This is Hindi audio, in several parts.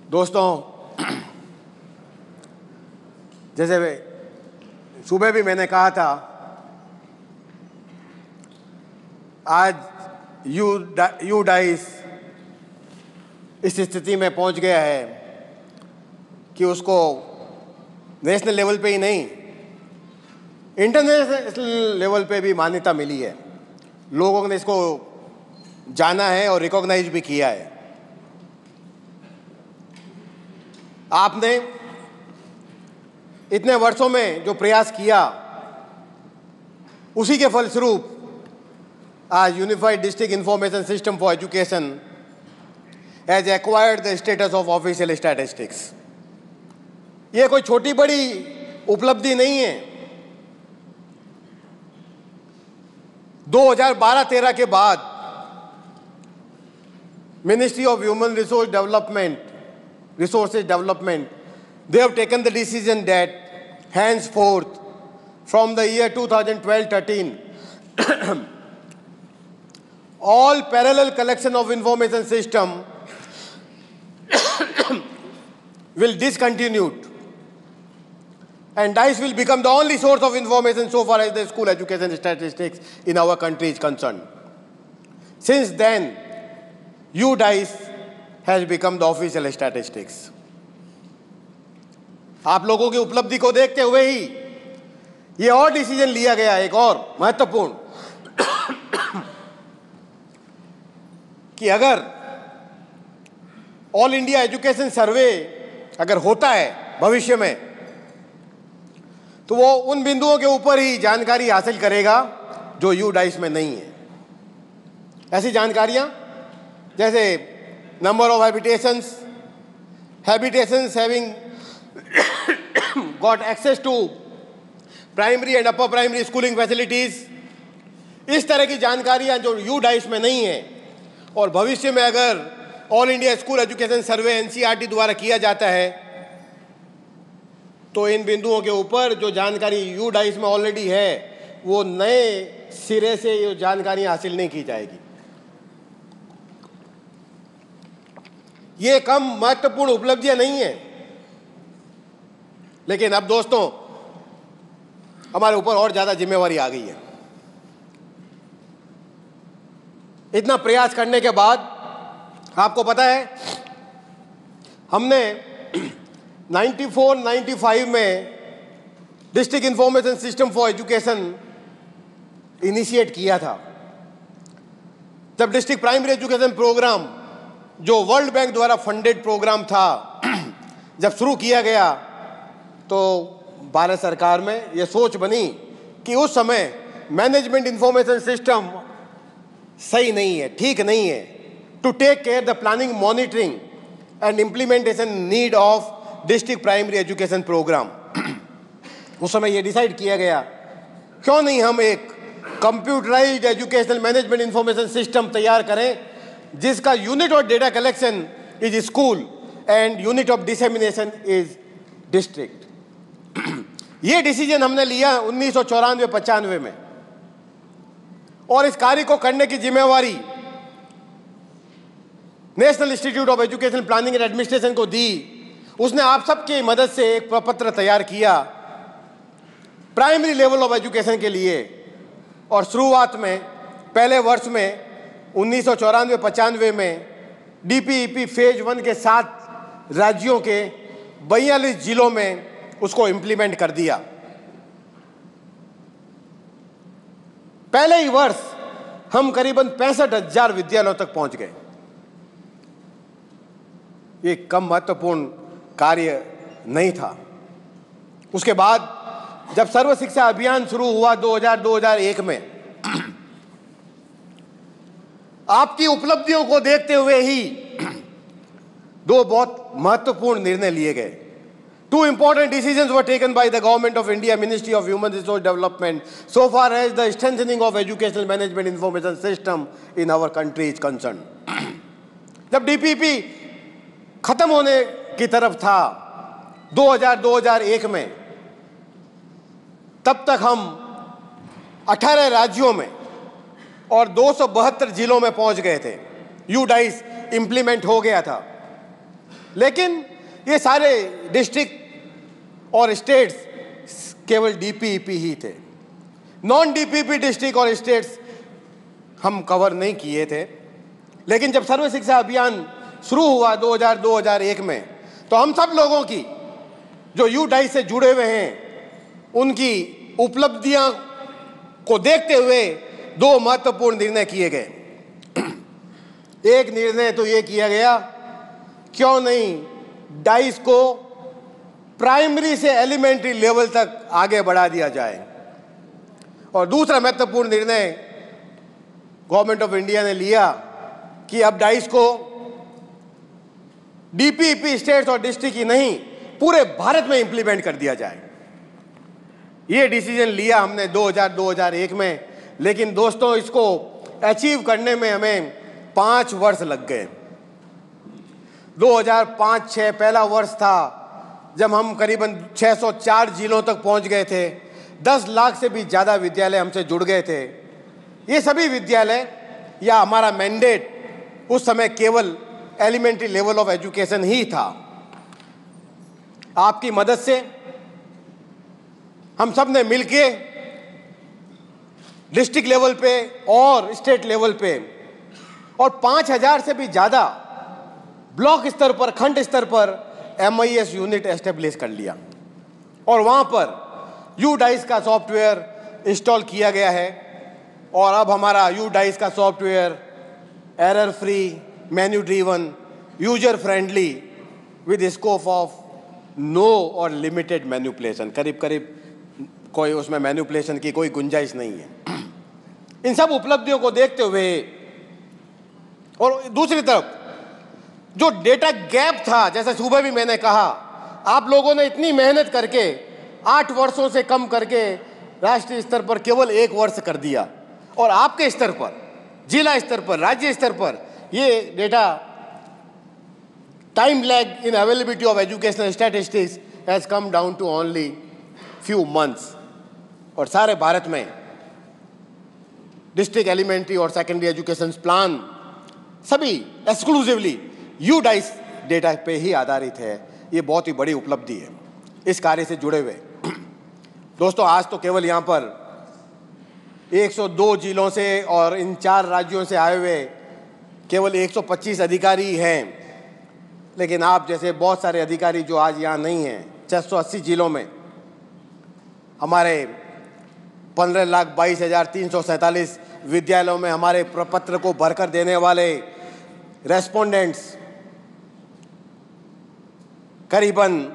दोस्तों, जैसे सुबह भी मैंने कहा था, आज यूडाइस इस स्थिति में पहुंच गया है कि उसको नेशनल लेवल पे ही नहीं, इंटरनेशनल लेवल पे भी मान्यता मिली है। लोगों ने इसको जाना है और रिकॉग्नाइज भी किया है। आपने इतने वर्षों में जो प्रयास किया, उसी के फलस्वरूप आज unified district information system for education has acquired the status of official statistics. ये कोई छोटी बड़ी उपलब्धि नहीं है। 2012-13 के बाद ministry of human resources development, they have taken the decision that henceforth from the year 2012-13 all parallel collection of information system will discontinued and DICE will become the only source of information so far as the school education statistics in our country is concerned. Since then, UDICE has become the official statistics. आप लोगों की उपलब्धि को देखते हुए ही ये और डिसीजन लिया गया, एक और महत्वपूर्ण, कि अगर ऑल इंडिया एजुकेशन सर्वे अगर होता है भविष्य में, तो वो उन बिंदुओं के ऊपर ही जानकारी हासिल करेगा जो यूडाइस में नहीं है। ऐसी जानकारियां जैसे number of habitations having got access to primary and upper primary schooling facilities, इस तरह की जानकारियां जो यूडाइस में नहीं है, और भविष्य में अगर ऑल इंडिया स्कूल एजुकेशन सर्वे एनसीईआरटी द्वारा किया जाता है तो इन बिंदुओं के ऊपर जो जानकारी यूडाइस में ऑलरेडी है वो नए सिरे से ये जानकारी हासिल नहीं की जाएगी। ये कम महत्वपूर्ण उपलब्धियां नहीं है, लेकिन अब दोस्तों हमारे ऊपर और ज्यादा जिम्मेवारी आ गई है। इतना प्रयास करने के बाद आपको पता है, हमने 94-95 में district information system for education initiate किया था। जब डिस्ट्रिक्ट प्राइमरी एजुकेशन प्रोग्राम, जो वर्ल्ड बैंक द्वारा फंडेड प्रोग्राम था, जब शुरू किया गया तो भारत सरकार में यह सोच बनी कि उस समय मैनेजमेंट इंफॉर्मेशन सिस्टम सही नहीं है, ठीक नहीं है, to take care the planning, monitoring and implementation need of district primary education programme. उस समय यह डिसाइड किया गया, क्यों नहीं हम एक computerised educational management information system तैयार करें जिसका unit of data collection is school and unit of dissemination is district. ये डिसीजन हमने लिया 1994-95 में, और इस कार्य को करने की जिम्मेवारी national institute of education planning and administration को दी। उसने आप सबकी मदद से एक प्रपत्र तैयार किया प्राइमरी लेवल ऑफ एजुकेशन के लिए, और शुरुआत में पहले वर्ष में 1994-95 में डीपीईपी फेज 1 के 7 राज्यों के 42 जिलों में उसको इंप्लीमेंट कर दिया। पहले ही वर्ष हम करीबन 65,000 विद्यालयों तक पहुंच गए। ये कम महत्वपूर्ण कार्य नहीं था। उसके बाद जब सर्व शिक्षा अभियान शुरू हुआ 2000-2001 में, आपकी उपलब्धियों को देखते हुए ही दो बहुत महत्वपूर्ण निर्णय लिए गए। Two important decisions were taken by the Government of India, Ministry of Human Resource Development, so far as the strengthening of educational management information system in our country is concerned. जब डीपीपी खत्म होने की तरफ था 2000-2001 में, तब तक हम 18 राज्यों में और 272 जिलों में पहुंच गए थे। यूडाइस इंप्लीमेंट हो गया था, लेकिन ये सारे डिस्ट्रिक्ट और स्टेट्स केवल डीपीईपी ही थे। नॉन डीपीईपी डिस्ट्रिक्ट और स्टेट्स हम कवर नहीं किए थे। लेकिन जब सर्व शिक्षा अभियान शुरू हुआ 2001 में, तो हम सब लोगों की जो U-DICE से जुड़े हुए हैं उनकी उपलब्धियां को देखते हुए दो महत्वपूर्ण निर्णय किए गए। एक निर्णय तो ये किया गया, क्यों नहीं डाइस को प्राइमरी से एलिमेंट्री लेवल तक आगे बढ़ा दिया जाए। और दूसरा महत्वपूर्ण निर्णय गवर्नमेंट ऑफ इंडिया ने लिया कि अब डाइस को डीपीईपी स्टेट्स और डिस्ट्रिक्ट ही नहीं, पूरे भारत में इंप्लीमेंट कर दिया जाए। ये डिसीजन लिया हमने 2001 में, लेकिन दोस्तों इसको अचीव करने में हमें 5 वर्ष लग गए। 2005-06 पहला वर्ष था जब हम करीबन 604 जिलों तक पहुंच गए थे। 10 लाख से भी ज़्यादा विद्यालय हमसे जुड़ गए थे। ये सभी विद्यालय या हमारा मैंडेट उस समय केवल एलिमेंट्री लेवल ऑफ एजुकेशन ही था। आपकी मदद से हम सब ने मिलके डिस्ट्रिक्ट लेवल पे और स्टेट लेवल पे और 5000 से भी ज़्यादा ब्लॉक स्तर पर, खंड स्तर पर MIS यूनिट एस्टेब्लिश कर लिया और वहाँ पर U-DICE का सॉफ्टवेयर इंस्टॉल किया गया है। और अब हमारा U-DICE का software error free, menu driven, user friendly, with scope of no और लिमिटेड मैनिपुलेशन, करीब करीब कोई उसमें मैनिपुलेशन की कोई गुंजाइश नहीं है। इन सब उपलब्धियों को देखते हुए और दूसरी तरफ जो डेटा गैप था, जैसे सुबह भी मैंने कहा, आप लोगों ने इतनी मेहनत करके 8 वर्षों से कम करके राष्ट्रीय स्तर पर केवल 1 वर्ष कर दिया और आपके स्तर पर, जिला स्तर पर, राज्य स्तर पर ये data time lag in availability of educational statistics has come down to only few months. और सारे भारत में डिस्ट्रिक्ट एलिमेंट्री और सेकेंडरी एजुकेशन प्लान सभी एक्सक्लूसिवली U-DICE डेटा पे ही आधारित है। ये बहुत ही बड़ी उपलब्धि है इस कार्य से जुड़े हुए। दोस्तों, आज तो केवल यहाँ पर 102 जिलों से और इन 4 राज्यों से आए हुए केवल 125 अधिकारी हैं, लेकिन आप जैसे बहुत सारे अधिकारी जो आज यहाँ नहीं हैं, 680 जिलों में हमारे 15,22,347 विद्यालयों में हमारे प्रपत्र को भरकर देने वाले रेस्पोंडेंट्स करीबन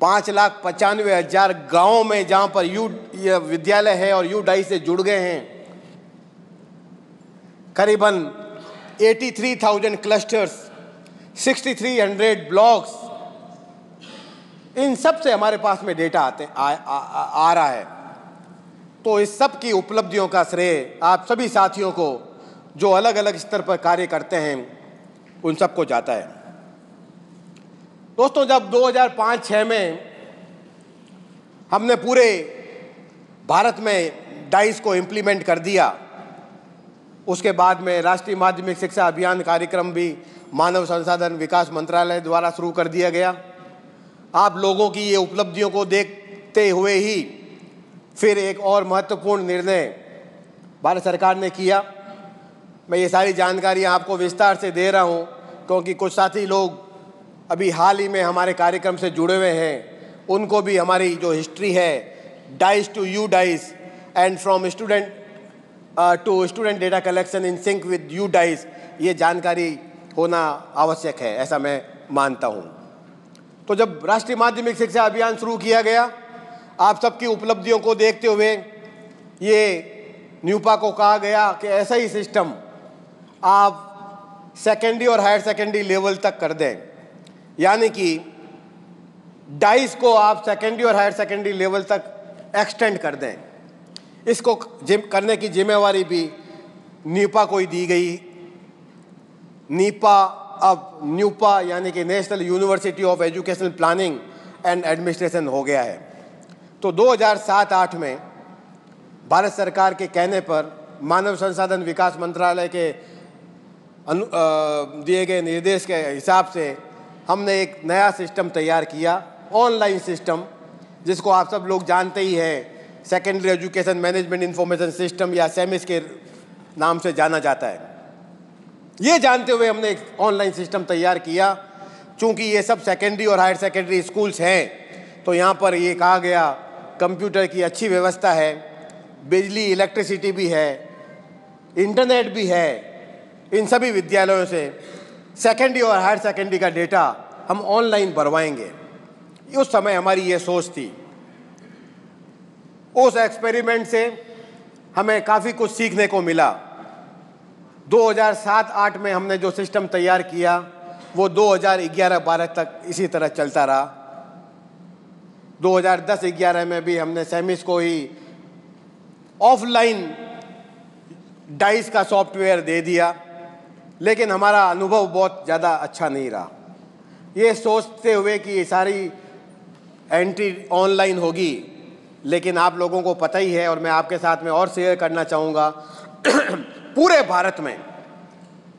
5,95,000 गाँवों में जहाँ पर ये विद्यालय है और U-DICE से जुड़ गए हैं, करीबन 83,000 क्लस्टर्स, 6,300 ब्लॉक्स, इन सब से हमारे पास में डेटा आ रहा है। तो इस सब की उपलब्धियों का श्रेय आप सभी साथियों को जो अलग अलग स्तर पर कार्य करते हैं उन सबको जाता है। दोस्तों, जब 2005-06 में हमने पूरे भारत में डाइस को इम्प्लीमेंट कर दिया, उसके बाद में राष्ट्रीय माध्यमिक शिक्षा अभियान कार्यक्रम भी मानव संसाधन विकास मंत्रालय द्वारा शुरू कर दिया गया। आप लोगों की ये उपलब्धियों को देखते हुए ही फिर एक और महत्वपूर्ण निर्णय भारत सरकार ने किया। मैं ये सारी जानकारियाँ आपको विस्तार से दे रहा हूँ क्योंकि कुछ साथी लोग अभी हाल ही में हमारे कार्यक्रम से जुड़े हुए हैं, उनको भी हमारी जो हिस्ट्री है DICE to U-DICE and from student to student data collection in sync with U-DICE, ये जानकारी होना आवश्यक है, ऐसा मैं मानता हूँ। तो जब राष्ट्रीय माध्यमिक शिक्षा अभियान शुरू किया गया, आप सबकी उपलब्धियों को देखते हुए ये न्यूपा को कहा गया कि ऐसा ही सिस्टम आप सेकेंडरी और हायर सेकेंडरी लेवल तक कर दें, यानी कि डाइस को आप सेकेंडरी और हायर सेकेंडरी लेवल तक एक्सटेंड कर दें। इसको करने की जिम्मेवारी भी न्यूपा को ही दी गई। नीपा अब न्यूपा यानी कि national university of educational planning and administration हो गया है। तो 2007-08 में भारत सरकार के कहने पर मानव संसाधन विकास मंत्रालय के दिए गए निर्देश के हिसाब से हमने एक नया सिस्टम तैयार किया, ऑनलाइन सिस्टम, जिसको आप सब लोग जानते ही हैं, secondary education management information system या सेमिस के नाम से जाना जाता है। ये जानते हुए हमने एक ऑनलाइन सिस्टम तैयार किया। चूंकि ये सब सेकेंडरी और हायर सेकेंडरी स्कूल्स हैं, तो यहाँ पर ये कहा गया कंप्यूटर की अच्छी व्यवस्था है, बिजली इलेक्ट्रिसिटी भी है, इंटरनेट भी है। इन सभी विद्यालयों से सेकेंडरी और हायर सेकेंडरी का डेटा हम ऑनलाइन भरवाएंगे। उस समय हमारी ये सोच थी। उस एक्सपेरिमेंट से हमें काफ़ी कुछ सीखने को मिला। 2007-8 में हमने जो सिस्टम तैयार किया वो 2011-12 तक इसी तरह चलता रहा। 2010-11 में भी हमने सेमिस को ही ऑफलाइन डाइस का सॉफ्टवेयर दे दिया, लेकिन हमारा अनुभव बहुत ज़्यादा अच्छा नहीं रहा। ये सोचते हुए कि ये सारी एंट्री ऑनलाइन होगी, लेकिन आप लोगों को पता ही है और मैं आपके साथ में और शेयर करना चाहूँगा पूरे भारत में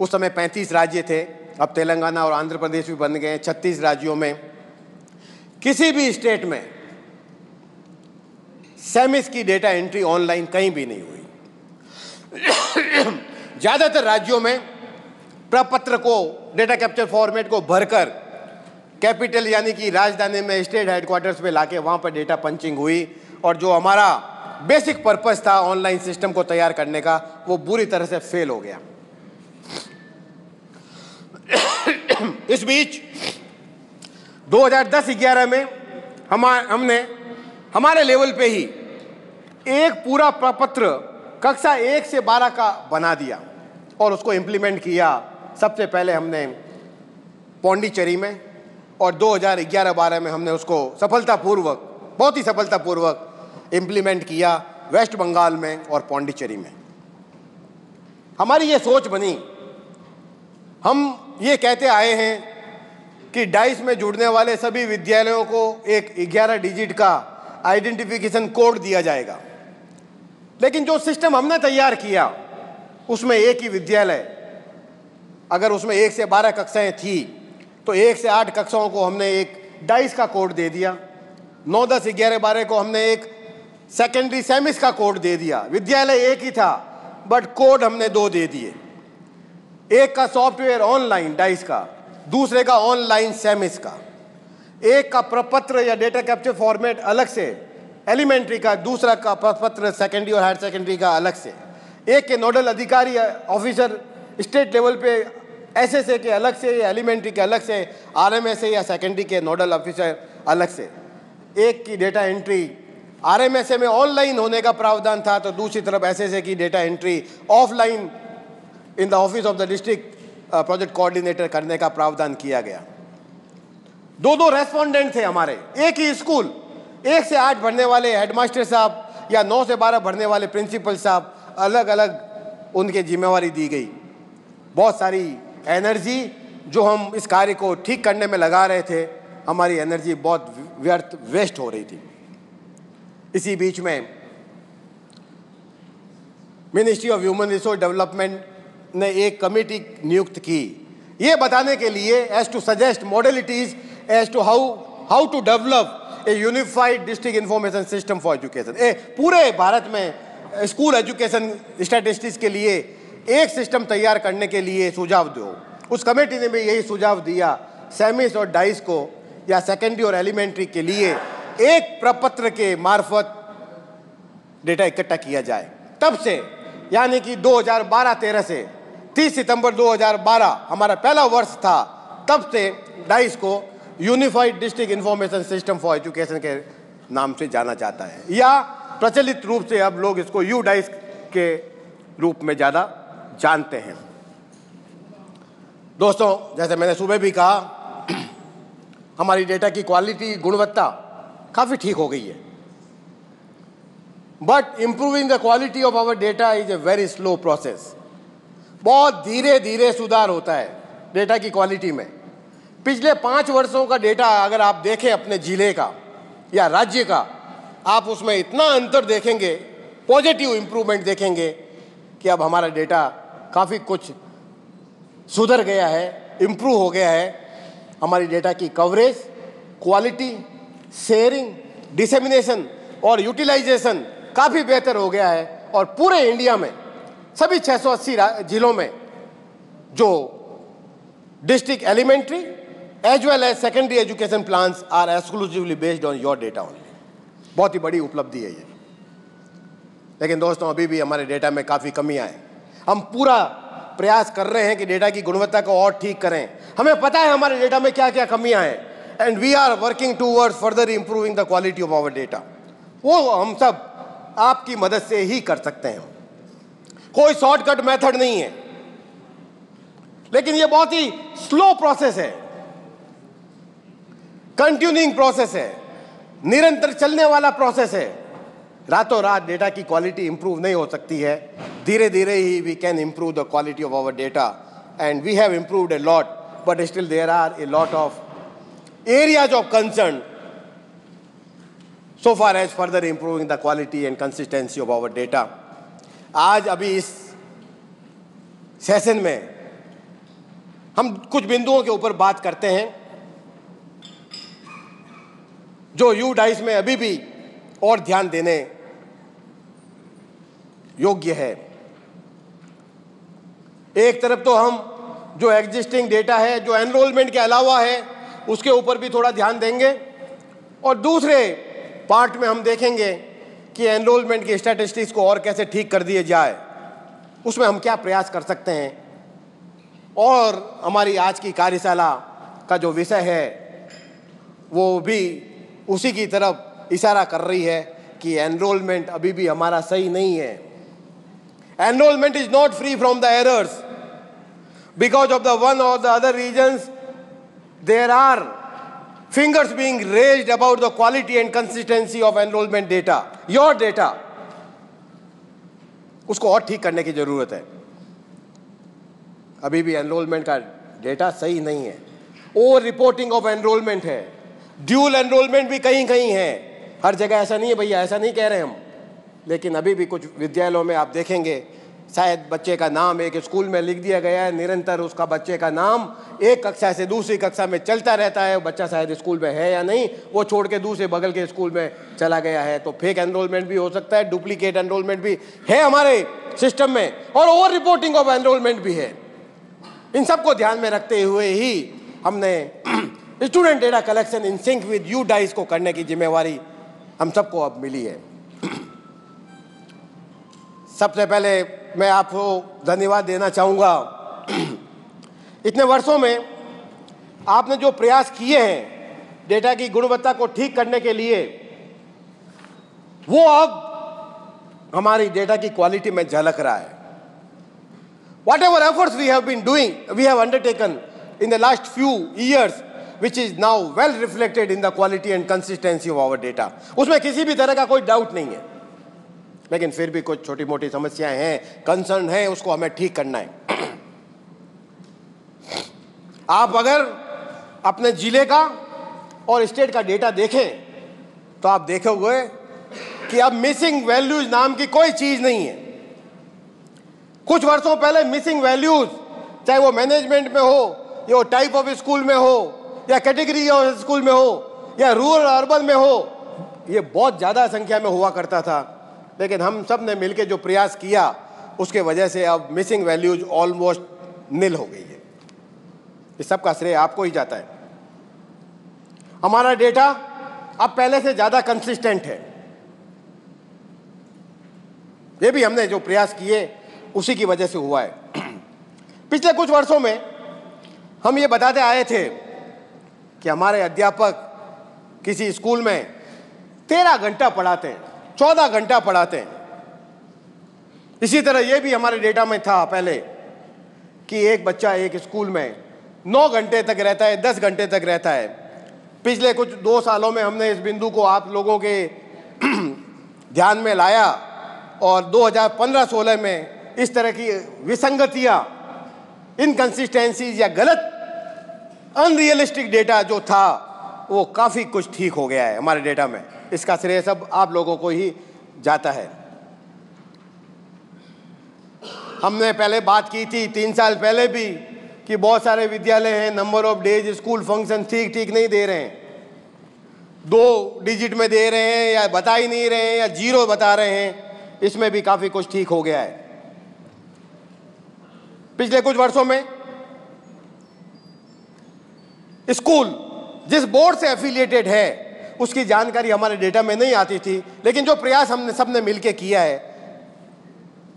उस समय 35 राज्य थे, अब तेलंगाना और आंध्र प्रदेश भी बन गए, 36 राज्यों में किसी भी स्टेट में सेमिस की डेटा एंट्री ऑनलाइन कहीं भी नहीं हुई। ज़्यादातर राज्यों में प्रपत्र को, डेटा कैप्चर फॉर्मेट को भरकर कैपिटल यानी कि राजधानी में स्टेट हेडक्वार्टर्स पे लाके वहाँ पर डेटा पंचिंग हुई, और जो हमारा बेसिक पर्पस था ऑनलाइन सिस्टम को तैयार करने का, वो बुरी तरह से फेल हो गया। इस बीच 2010-11 में हमने हमारे लेवल पे ही एक पूरा प्रपत्र कक्षा 1 से 12 का बना दिया और उसको इम्प्लीमेंट किया। सबसे पहले हमने पौंडीचेरी में, और 2011-12 में हमने उसको सफलतापूर्वक, बहुत ही सफलतापूर्वक इम्प्लीमेंट किया वेस्ट बंगाल में और पौंडीचेरी में। हमारी ये सोच बनी, हम ये कहते आए हैं कि डाइस में जुड़ने वाले सभी विद्यालयों को एक 11 डिजिट का आइडेंटिफिकेशन कोड दिया जाएगा, लेकिन जो सिस्टम हमने तैयार किया उसमें एक ही विद्यालय, अगर उसमें 1 से 12 कक्षाएं थी तो 1 से 8 कक्षाओं को हमने एक डाइस का कोड दे दिया, 9, 10, 11, 12 को हमने एक सेकेंडरी सेमिस का कोड दे दिया। विद्यालय एक ही था बट कोड हमने 2 दे दिए, एक का सॉफ्टवेयर ऑनलाइन डाइस का, दूसरे का ऑनलाइन सेमिस का। एक का प्रपत्र या डेटा कैप्चर फॉर्मेट अलग से एलिमेंट्री का, दूसरा का प्रपत्र सेकेंडरी और हायर सेकेंडरी का अलग से। एक के नोडल अधिकारी ऑफिसर स्टेट लेवल पे एसएसए के अलग से या एलिमेंट्री के अलग से, आरएमएसए या सेकेंडरी के नोडल ऑफिसर अलग से। एक की डेटा एंट्री आरएमएसए में ऑनलाइन होने का प्रावधान था, तो दूसरी तरफ एसएसए की data entry offline in the office of the district project coordinator करने का प्रावधान किया गया। 2 रेस्पोंडेंट थे हमारे, एक ही स्कूल, 1 से 8 भरने वाले हेडमास्टर साहब या 9 से 12 भरने वाले प्रिंसिपल साहब, अलग अलग उनके जिम्मेवारी दी गई। बहुत सारी एनर्जी जो हम इस कार्य को ठीक करने में लगा रहे थे, हमारी एनर्जी बहुत व्यर्थ वेस्ट हो रही थी। इसी बीच में ministry of human resource development ने एक कमेटी नियुक्त की, ये बताने के लिए as to suggest modalities as to how to develop a unified district information system for education. पूरे भारत में स्कूल एजुकेशन स्टैटिस्टिक्स के लिए एक सिस्टम तैयार करने के लिए सुझाव दो। उस कमेटी ने भी यही सुझाव दिया, सेमिस और डाइस को या सेकेंडरी और एलिमेंट्री के लिए एक प्रपत्र के मार्फत डेटा इकट्ठा किया जाए। तब से यानी कि 2012-13 से 30 सितंबर 2012 हमारा पहला वर्ष था, तब से डाइस को unified district information system for education के नाम से जाना जाता है, या प्रचलित रूप से अब लोग इसको यू डाइस के रूप में ज़्यादा जानते हैं। दोस्तों, जैसे मैंने सुबह भी कहा, हमारी डेटा की क्वालिटी, गुणवत्ता काफ़ी ठीक हो गई है, but improving the quality of our data is a very slow process. बहुत धीरे धीरे सुधार होता है डेटा की क्वालिटी में। पिछले 5 वर्षों का डेटा अगर आप देखें अपने जिले का या राज्य का, आप उसमें इतना अंतर देखेंगे, पॉजिटिव इम्प्रूवमेंट देखेंगे कि अब हमारा डेटा काफ़ी कुछ सुधर गया है, इम्प्रूव हो गया है। हमारी डेटा की कवरेज, क्वालिटी, शेयरिंग, डिसेमिनेशन और यूटिलाइजेशन काफ़ी बेहतर हो गया है। और पूरे इंडिया में सभी 680 जिलों में जो district elementary as well as secondary education plans are exclusively based on your data only. बहुत ही बड़ी उपलब्धि है ये। लेकिन दोस्तों, अभी भी हमारे डेटा में काफ़ी कमियां हैं। हम पूरा प्रयास कर रहे हैं कि डेटा की गुणवत्ता को और ठीक करें। हमें पता है हमारे डेटा में क्या क्या कमियां हैं, and we are working towards further improving the quality of our data. वो हम सब आपकी मदद से ही कर सकते हैं। कोई शॉर्टकट मेथड नहीं है, लेकिन ये बहुत ही स्लो प्रोसेस है, कंटिन्यूइंग प्रोसेस है, निरंतर चलने वाला प्रोसेस है। रातों रात डेटा की क्वालिटी इंप्रूव नहीं हो सकती है। धीरे धीरे ही we can improve the quality of our data, and we have improved a lot, but still there are a lot of areas of concern so far as further improving the quality and consistency of our data. आज अभी इस सेशन में हम कुछ बिंदुओं के ऊपर बात करते हैं जो यूडाइस में अभी भी और ध्यान देने योग्य है। एक तरफ तो हम जो एग्जिस्टिंग डेटा है, जो एनरोलमेंट के अलावा है, उसके ऊपर भी थोड़ा ध्यान देंगे, और दूसरे पार्ट में हम देखेंगे कि एनरोलमेंट की स्टैटिस्टिक्स को और कैसे ठीक कर दिए जाए, उसमें हम क्या प्रयास कर सकते हैं। और हमारी आज की कार्यशाला का जो विषय है वो भी उसी की तरफ इशारा कर रही है कि एनरोलमेंट अभी भी हमारा सही नहीं है। Enrolment is not free from the errors because of the one और the other reasons there are fingers being raised about the quality and consistency of enrollment data, your data. उसको और ठीक करने की जरूरत है। अभी भी एनरोलमेंट का डेटा सही नहीं है, ओवर रिपोर्टिंग ऑफ एनरोलमेंट है, ड्यूल एनरोलमेंट भी कहीं कहीं है, हर जगह ऐसा नहीं है भैया, ऐसा नहीं कह रहे हम। लेकिन अभी भी कुछ विद्यालयों में आप देखेंगे शायद बच्चे का नाम एक स्कूल में लिख दिया गया है, निरंतर उसका बच्चे का नाम एक कक्षा से दूसरी कक्षा में चलता रहता है। बच्चा शायद स्कूल में है या नहीं, वो छोड़ के दूसरे बगल के स्कूल में चला गया है। तो फेक एनरोलमेंट भी हो सकता है, डुप्लीकेट एनरोलमेंट भी है हमारे सिस्टम में, और ओवर रिपोर्टिंग ऑफ एनरोलमेंट भी है। इन सबको ध्यान में रखते हुए ही हमने student data collection in sync with UDISE को करने की जिम्मेवारी हम सबको अब मिली है। सबसे पहले मैं आपको धन्यवाद देना चाहूँगा। इतने वर्षों में आपने जो प्रयास किए हैं डेटा की गुणवत्ता को ठीक करने के लिए, वो अब हमारी डेटा की क्वालिटी में झलक रहा है। Whatever efforts we have been doing, we have undertaken in the last few years, which is now well reflected in the quality and consistency of our data. उसमें किसी भी तरह का कोई डाउट नहीं है, लेकिन फिर भी कुछ छोटी मोटी समस्याएं हैं, कंसर्न है, उसको हमें ठीक करना है। आप अगर अपने जिले का और स्टेट का डेटा देखें तो आप देखोगे कि अब मिसिंग वैल्यूज नाम की कोई चीज नहीं है। कुछ वर्षों पहले मिसिंग वैल्यूज, चाहे वो मैनेजमेंट में हो, या टाइप ऑफ स्कूल में हो, या कैटेगरी ऑफ स्कूल में हो, या रूरल अर्बन में हो, ये बहुत ज्यादा संख्या में हुआ करता था। लेकिन हम सब ने मिलकर जो प्रयास किया उसके वजह से अब मिसिंग वैल्यूज ऑलमोस्ट निल हो गई है। इस सब का श्रेय आपको ही जाता है। हमारा डेटा अब पहले से ज्यादा कंसिस्टेंट है। ये भी हमने जो प्रयास किए उसी की वजह से हुआ है। पिछले कुछ वर्षों में हम ये बताते आए थे कि हमारे अध्यापक किसी स्कूल में 13 घंटा पढ़ाते हैं, 14 घंटा पढ़ाते हैं। इसी तरह ये भी हमारे डेटा में था पहले कि एक बच्चा एक स्कूल में 9 घंटे तक रहता है, 10 घंटे तक रहता है। पिछले कुछ 2 सालों में हमने इस बिंदु को आप लोगों के ध्यान में लाया और 2015-16 में इस तरह की विसंगतियां, इनकंसिस्टेंसीज या गलत अनरियलिस्टिक डेटा जो था वो काफ़ी कुछ ठीक हो गया है हमारे डेटा में। इसका श्रेय सब आप लोगों को ही जाता है। हमने पहले बात की थी 3 साल पहले भी कि बहुत सारे विद्यालय हैं number of days school function ठीक नहीं दे रहे हैं, 2 डिजिट में दे रहे हैं या बता ही नहीं रहे हैं या 0 बता रहे हैं। इसमें भी काफी कुछ ठीक हो गया है। पिछले कुछ वर्षों में स्कूल जिस बोर्ड से एफिलिएटेड है उसकी जानकारी हमारे डेटा में नहीं आती थी, लेकिन जो प्रयास हमने सबने मिलकर किया है,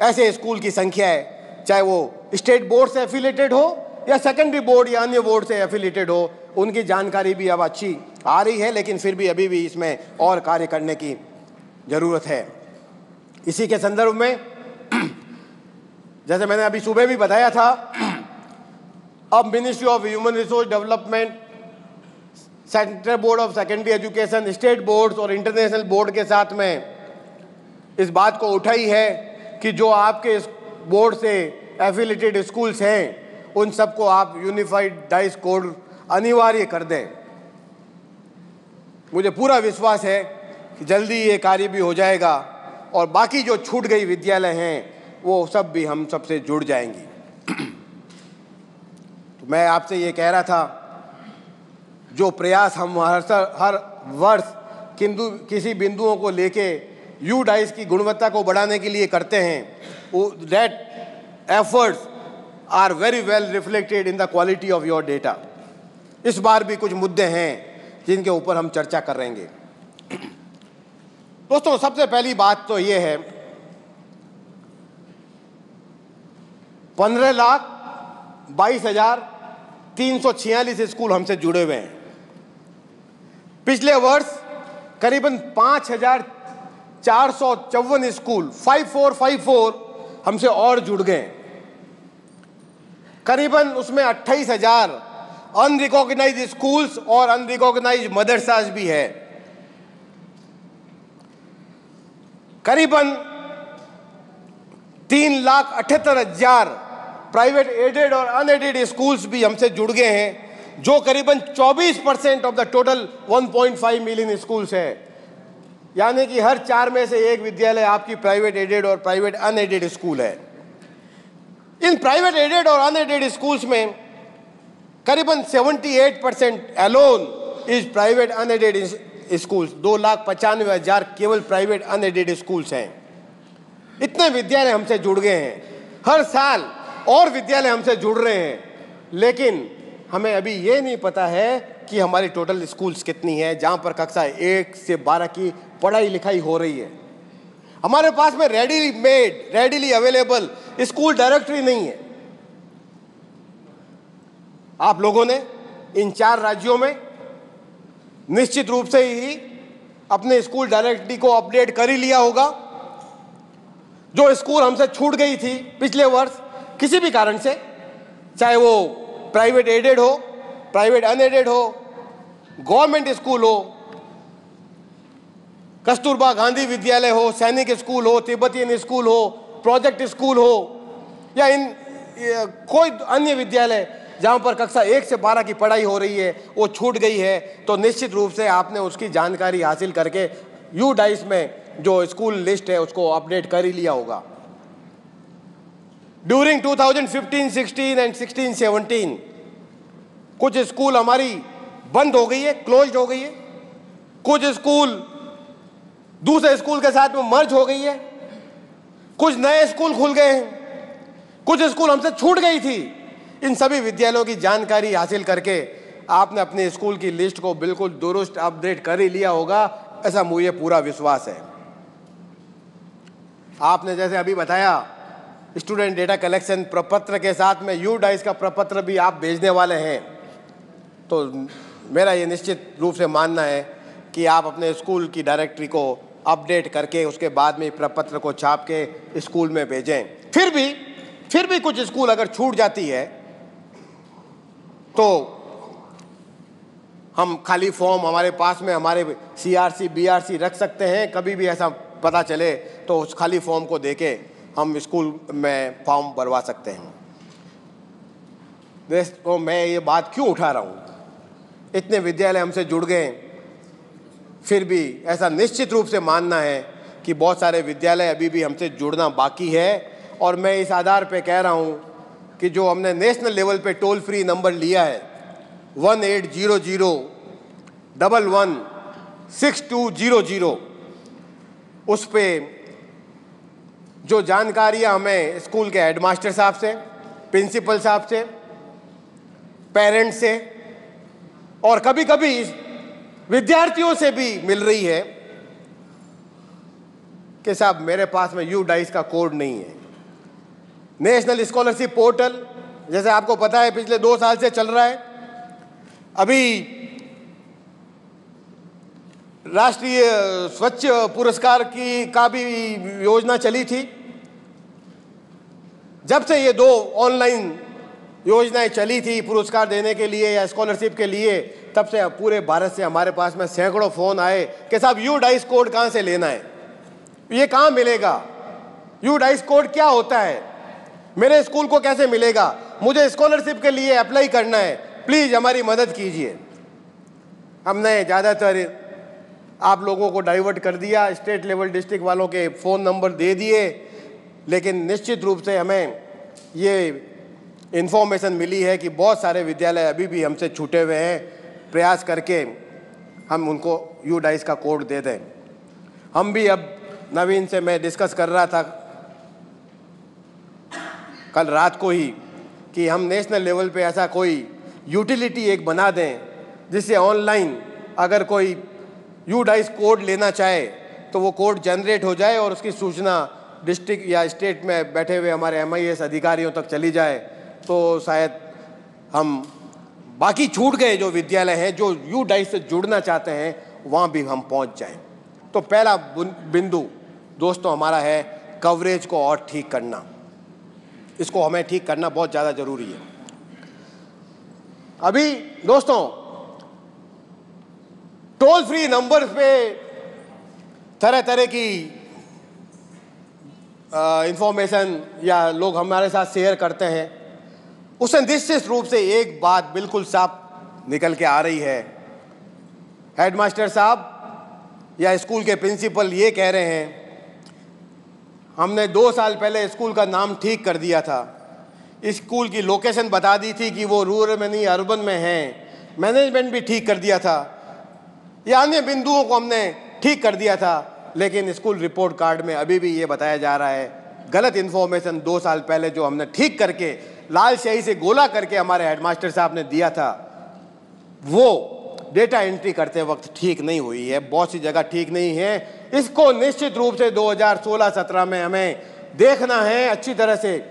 ऐसे स्कूल की संख्या है, चाहे वो स्टेट बोर्ड से एफिलिएटेड हो या सेकेंडरी बोर्ड या अन्य बोर्ड से एफिलिएटेड हो, उनकी जानकारी भी अब अच्छी आ रही है, लेकिन फिर भी अभी भी इसमें और कार्य करने की जरूरत है। इसी के संदर्भ में जैसे मैंने अभी सुबह भी बताया था, अब ministry of human resource development, central board of secondary education, state boards और इंटरनेशनल बोर्ड के साथ में इस बात को उठाई है कि जो आपके बोर्ड से एफिलिएटेड स्कूल्स हैं उन सबको आप यूनिफाइड डाइस कोड अनिवार्य कर दें। मुझे पूरा विश्वास है कि जल्दी ये कार्य भी हो जाएगा और बाकी जो छूट गई विद्यालय हैं वो सब भी हम सबसे जुड़ जाएंगी। तो मैं आपसे ये कह रहा था, जो प्रयास हम हर वर्ष किसी बिंदुओं को लेके यू डाइस की गुणवत्ता को बढ़ाने के लिए करते हैं, that efforts are very well reflected in the quality of your data. इस बार भी कुछ मुद्दे हैं जिनके ऊपर हम चर्चा करेंगे। दोस्तों, सबसे पहली बात तो ये है, 15,22,346 स्कूल हमसे जुड़े हुए हैं। पिछले वर्ष करीबन 5,454 स्कूल 5454 हमसे और जुड़ गए। करीबन उसमें 28,000 अनरिकॉग्नाइज्ड स्कूल्स और अनरिकॉग्नाइज्ड मदरसास भी है। करीबन 3,78,000 प्राइवेट एडेड और अनएडेड स्कूल्स भी हमसे जुड़ गए हैं, जो करीबन 24% of the total 1.5 million schools है। यानी कि हर 4 में से 1 विद्यालय आपकी प्राइवेट एडेड और प्राइवेट अनएडेड स्कूल है। इन प्राइवेट एडेड और अनएडेड स्कूल्स में करीबन 78% alone is private unaided schools. 2,95,000 केवल प्राइवेट अनएडेड स्कूल्स हैं। इतने विद्यालय हमसे जुड़ गए हैं। हर साल और विद्यालय हमसे जुड़ रहे हैं, लेकिन हमें अभी ये नहीं पता है कि हमारी टोटल स्कूल्स कितनी है जहां पर कक्षा 1 से 12 की पढ़ाई लिखाई हो रही है। हमारे पास में रेडीली अवेलेबल स्कूल डायरेक्टरी नहीं है। आप लोगों ने इन 4 राज्यों में निश्चित रूप से ही अपने स्कूल डायरेक्टरी को अपडेट कर ही लिया होगा। जो स्कूल हमसे छूट गई थी पिछले वर्ष किसी भी कारण से, चाहे वो प्राइवेट एडेड हो, प्राइवेट अनएडेड हो, गवर्नमेंट स्कूल हो, कस्तूरबा गांधी विद्यालय हो, सैनिक स्कूल हो, तिब्बतियन स्कूल हो, प्रोजेक्ट स्कूल हो या कोई अन्य विद्यालय जहां पर कक्षा 1 से 12 की पढ़ाई हो रही है, वो छूट गई है, तो निश्चित रूप से आपने उसकी जानकारी हासिल करके यू डाइस में जो स्कूल लिस्ट है उसको अपडेट कर ही लिया होगा। ड्यूरिंग 2015-16 एंड 16-17 कुछ स्कूल हमारी बंद हो गई है, क्लोज्ड हो गई है। कुछ स्कूल दूसरे स्कूल के साथ में मर्ज हो गई है। कुछ नए स्कूल खुल गए हैं। कुछ स्कूल हमसे छूट गई थी। इन सभी विद्यालयों की जानकारी हासिल करके आपने अपने स्कूल की लिस्ट को बिल्कुल दुरुस्त अपडेट कर ही लिया होगा, ऐसा मुझे पूरा विश्वास है। आपने जैसे अभी बताया, स्टूडेंट डेटा कलेक्शन प्रपत्र के साथ में यू डाइस का प्रपत्र भी आप भेजने वाले हैं, तो मेरा ये निश्चित रूप से मानना है कि आप अपने स्कूल की डायरेक्टरी को अपडेट करके उसके बाद में प्रपत्र को छाप के स्कूल में भेजें। फिर भी कुछ स्कूल अगर छूट जाती है तो हम खाली फॉर्म हमारे पास में हमारे CRC BRC रख सकते हैं। कभी भी ऐसा पता चले तो उस खाली फॉर्म को देके हम स्कूल में फॉर्म भरवा सकते हैं। तो मैं ये बात क्यों उठा रहा हूँ, इतने विद्यालय हमसे जुड़ गए, फिर भी ऐसा निश्चित रूप से मानना है कि बहुत सारे विद्यालय अभी भी हमसे जुड़ना बाकी है। और मैं इस आधार पे कह रहा हूँ कि जो हमने नेशनल लेवल पे टोल फ्री नंबर लिया है 1800116200, उस पे जो जानकारियां हमें स्कूल के हेडमास्टर साहब से, प्रिंसिपल साहब से, पेरेंट्स से और कभी कभी विद्यार्थियों से भी मिल रही है कि साहब मेरे पास में UDICE का कोड नहीं है। नेशनल स्कॉलरशिप पोर्टल जैसे आपको पता है पिछले 2 साल से चल रहा है। अभी राष्ट्रीय स्वच्छ पुरस्कार का भी योजना चली थी। जब से ये 2 ऑनलाइन योजनाएं चली थी पुरस्कार देने के लिए या स्कॉलरशिप के लिए, तब से पूरे भारत से हमारे पास में सैकड़ों फोन आए कि साहब UDICE कोड कहाँ से लेना है, ये कहाँ मिलेगा, UDICE कोड क्या होता है, मेरे स्कूल को कैसे मिलेगा, मुझे स्कॉलरशिप के लिए अप्लाई करना है, प्लीज़ हमारी मदद कीजिए। हमने ज़्यादातर आप लोगों को डाइवर्ट कर दिया, स्टेट लेवल डिस्ट्रिक्ट वालों के फ़ोन नंबर दे दिए, लेकिन निश्चित रूप से हमें ये इन्फॉर्मेशन मिली है कि बहुत सारे विद्यालय अभी भी हमसे छूटे हुए हैं। प्रयास करके हम उनको UDICE का कोड दे दें। हम भी अब नवीन से मैं डिस्कस कर रहा था कल रात को ही कि हम नेशनल लेवल पे ऐसा कोई यूटिलिटी एक बना दें जिससे ऑनलाइन अगर कोई UDICE कोड लेना चाहे तो वो कोड जनरेट हो जाए और उसकी सूचना डिस्ट्रिक्ट या स्टेट में बैठे हुए हमारे MIS अधिकारियों तक चली जाए, तो शायद हम बाकी छूट गए जो विद्यालय हैं जो UDICE से जुड़ना चाहते हैं वहाँ भी हम पहुँच जाएं। तो पहला बिंदु दोस्तों हमारा है कवरेज को और ठीक करना। इसको हमें ठीक करना बहुत ज़्यादा ज़रूरी है। अभी दोस्तों टोल फ्री नंबर पे तरह तरह की इंफॉर्मेशन या लोग हमारे साथ शेयर करते हैं, उससे निश्चित रूप से एक बात बिल्कुल साफ निकल के आ रही है। हेडमास्टर साहब या स्कूल के प्रिंसिपल ये कह रहे हैं हमने 2 साल पहले स्कूल का नाम ठीक कर दिया था, स्कूल की लोकेशन बता दी थी कि वो रूरल में नहीं अर्बन में है, मैनेजमेंट भी ठीक कर दिया था या अन्य बिंदुओं को हमने ठीक कर दिया था, लेकिन स्कूल रिपोर्ट कार्ड में अभी भी ये बताया जा रहा है गलत इन्फॉर्मेशन 2 साल पहले जो हमने ठीक करके लाल स्याही से गोला करके हमारे हेडमास्टर साहब ने दिया था, वो डेटा एंट्री करते वक्त ठीक नहीं हुई है, बहुत सी जगह ठीक नहीं है। इसको निश्चित रूप से 2016-17 में हमें देखना है अच्छी तरह से।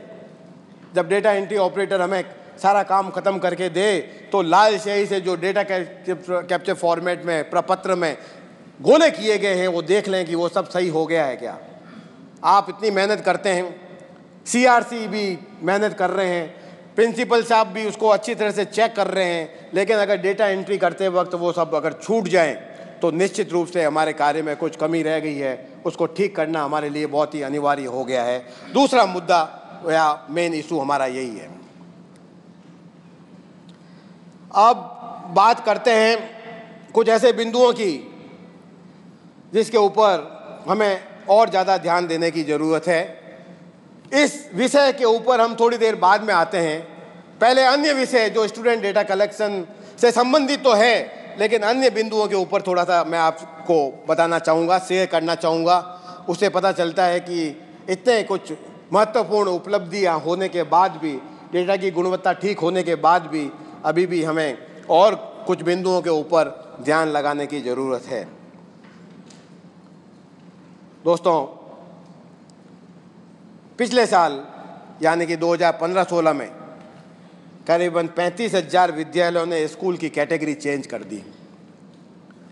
जब डेटा एंट्री ऑपरेटर हमें सारा काम खत्म करके दे तो लाल स्याही से जो डेटा कैप्चर फॉर्मेट में प्रपत्र में गोले किए गए हैं वो देख लें कि वो सब सही हो गया है क्या। आप इतनी मेहनत करते हैं, CRC भी मेहनत कर रहे हैं, प्रिंसिपल साहब भी उसको अच्छी तरह से चेक कर रहे हैं, लेकिन अगर डेटा एंट्री करते वक्त वो सब अगर छूट जाएं तो निश्चित रूप से हमारे कार्य में कुछ कमी रह गई है, उसको ठीक करना हमारे लिए बहुत ही अनिवार्य हो गया है। दूसरा मुद्दा या मेन इशू हमारा यही है। अब बात करते हैं कुछ ऐसे बिंदुओं की जिसके ऊपर हमें और ज़्यादा ध्यान देने की ज़रूरत है। इस विषय के ऊपर हम थोड़ी देर बाद में आते हैं। पहले अन्य विषय जो स्टूडेंट डेटा कलेक्शन से संबंधित तो है, लेकिन अन्य बिंदुओं के ऊपर थोड़ा सा मैं आपको बताना चाहूँगा, शेयर करना चाहूँगा। उससे पता चलता है कि इतने कुछ महत्वपूर्ण उपलब्धियाँ होने के बाद भी, डेटा की गुणवत्ता ठीक होने के बाद भी अभी भी हमें और कुछ बिंदुओं के ऊपर ध्यान लगाने की ज़रूरत है। दोस्तों पिछले साल यानी कि 2015-16 में करीबन 35,000 विद्यालयों ने स्कूल की कैटेगरी चेंज कर दी।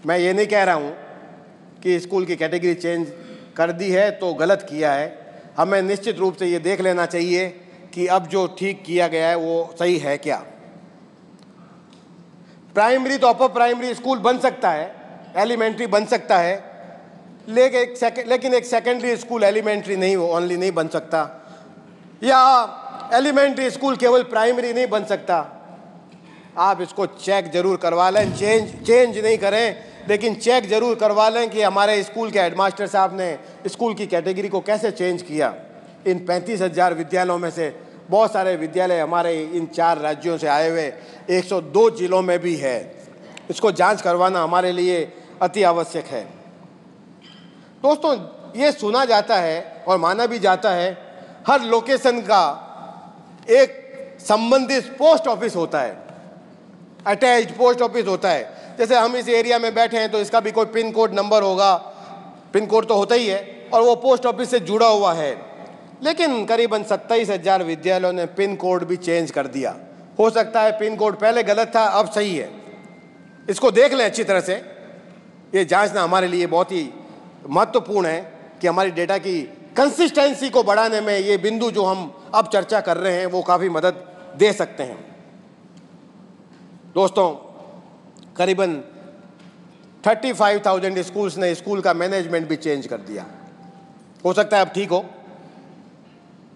मैं ये नहीं कह रहा हूँ कि स्कूल की कैटेगरी चेंज कर दी है तो गलत किया है। हमें निश्चित रूप से ये देख लेना चाहिए कि अब जो ठीक किया गया है वो सही है क्या। प्राइमरी तो अपर प्राइमरी स्कूल बन सकता है, एलिमेंट्री बन सकता है, लेकिन एक सेकेंडरी स्कूल एलिमेंट्री नहीं, ओनली नहीं बन सकता, या एलिमेंट्री स्कूल केवल प्राइमरी नहीं बन सकता। आप इसको चेक जरूर करवा लें, चेंज नहीं करें लेकिन चेक जरूर करवा लें कि हमारे स्कूल के हेडमास्टर साहब ने स्कूल की कैटेगरी को कैसे चेंज किया। इन 35,000 विद्यालयों में से बहुत सारे विद्यालय हमारे इन 4 राज्यों से आए हुए 102 जिलों में भी है। इसको जांच करवाना हमारे लिए अति आवश्यक है। दोस्तों, ये सुना जाता है और माना भी जाता है, हर लोकेशन का एक संबंधित पोस्ट ऑफिस होता है, अटैच्ड पोस्ट ऑफिस होता है। जैसे हम इस एरिया में बैठे हैं तो इसका भी कोई पिन कोड नंबर होगा, पिन कोड तो होता ही है, और वो पोस्ट ऑफिस से जुड़ा हुआ है। लेकिन करीबन 27,000 विद्यालयों ने पिन कोड भी चेंज कर दिया। हो सकता है पिन कोड पहले गलत था, अब सही है। इसको देख लें अच्छी तरह से। ये जांचना हमारे लिए बहुत ही महत्वपूर्ण है कि हमारी डेटा की कंसिस्टेंसी को बढ़ाने में ये बिंदु जो हम अब चर्चा कर रहे हैं वो काफ़ी मदद दे सकते हैं। दोस्तों, करीबन 35,000 स्कूल्स ने स्कूल का मैनेजमेंट भी चेंज कर दिया। हो सकता है अब ठीक हो।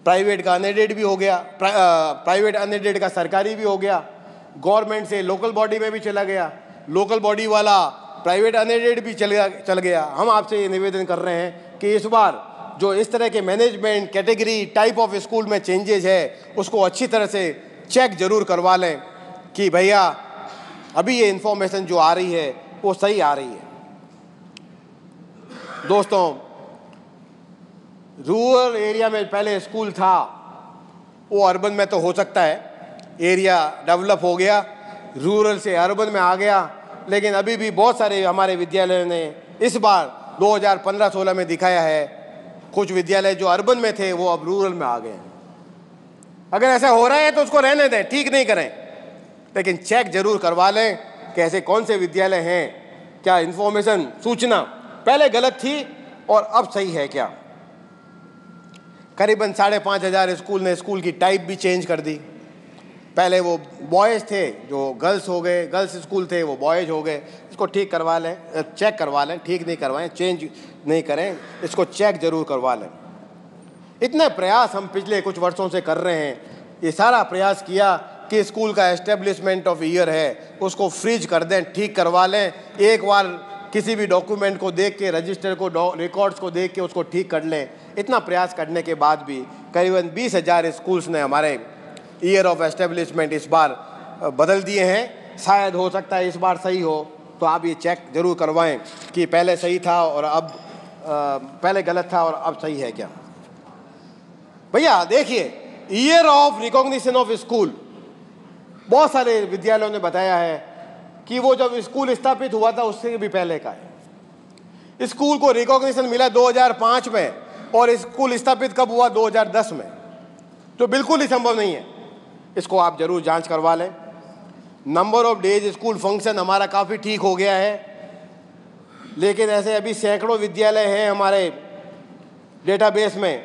प्राइवेट का अनएडेड भी हो गया, प्राइवेट अनएडेड का सरकारी भी हो गया, गवर्नमेंट से लोकल बॉडी में भी चला गया, लोकल बॉडी वाला प्राइवेट अनएडेड भी चल गया। हम आपसे ये निवेदन कर रहे हैं कि इस बार जो इस तरह के management category type of school में चेंजेज है उसको अच्छी तरह से चेक जरूर करवा लें कि भैया अभी ये इन्फॉर्मेशन जो आ रही है वो सही आ रही है। दोस्तों, रूरल एरिया में पहले स्कूल था, वो अर्बन में तो हो सकता है, एरिया डेवलप हो गया, रूरल से अर्बन में आ गया, लेकिन अभी भी बहुत सारे हमारे विद्यालयों ने इस बार 2015-16 में दिखाया है, कुछ विद्यालय जो अर्बन में थे वो अब रूरल में आ गए हैं। अगर ऐसा हो रहा है तो उसको रहने दें, ठीक नहीं करें, लेकिन चेक जरूर करवा लें कि ऐसे कौन से विद्यालय हैं, क्या इन्फॉर्मेशन सूचना पहले गलत थी और अब सही है क्या। करीबन 5,500 स्कूल ने स्कूल की टाइप भी चेंज कर दी। पहले वो बॉयज़ थे जो गर्ल्स हो गए, गर्ल्स स्कूल थे वो बॉयज़ हो गए। इसको ठीक करवा लें, चेक करवा लें, ठीक नहीं करवाएं, चेंज नहीं करें, इसको चेक जरूर करवा लें। इतने प्रयास हम पिछले कुछ वर्षों से कर रहे हैं। ये सारा प्रयास किया कि स्कूल का एस्टेब्लिशमेंट ऑफ ईयर है उसको फ्रीज कर दें, ठीक करवा लें। एक बार किसी भी डॉक्यूमेंट को देख के, रजिस्टर को, रिकॉर्ड्स को देख के उसको ठीक कर लें। इतना प्रयास करने के बाद भी करीबन 20,000 स्कूल्स ने हमारे ईयर ऑफ एस्टेब्लिशमेंट इस बार बदल दिए हैं। शायद हो सकता है इस बार सही हो, तो आप ये चेक जरूर करवाएं कि पहले सही था और अब पहले गलत था और अब सही है क्या। भैया देखिए, year of recognition of school, बहुत सारे विद्यालयों ने बताया है कि वो जब स्कूल स्थापित हुआ था उससे भी पहले का है। स्कूल को रिकॉग्निशन मिला 2005 में और स्कूल स्थापित कब हुआ? 2010 में। तो बिल्कुल ही संभव नहीं है। इसको आप जरूर जांच करवा लें। Number of days school function हमारा काफ़ी ठीक हो गया है, लेकिन ऐसे अभी सैकड़ों विद्यालय हैं हमारे डेटाबेस में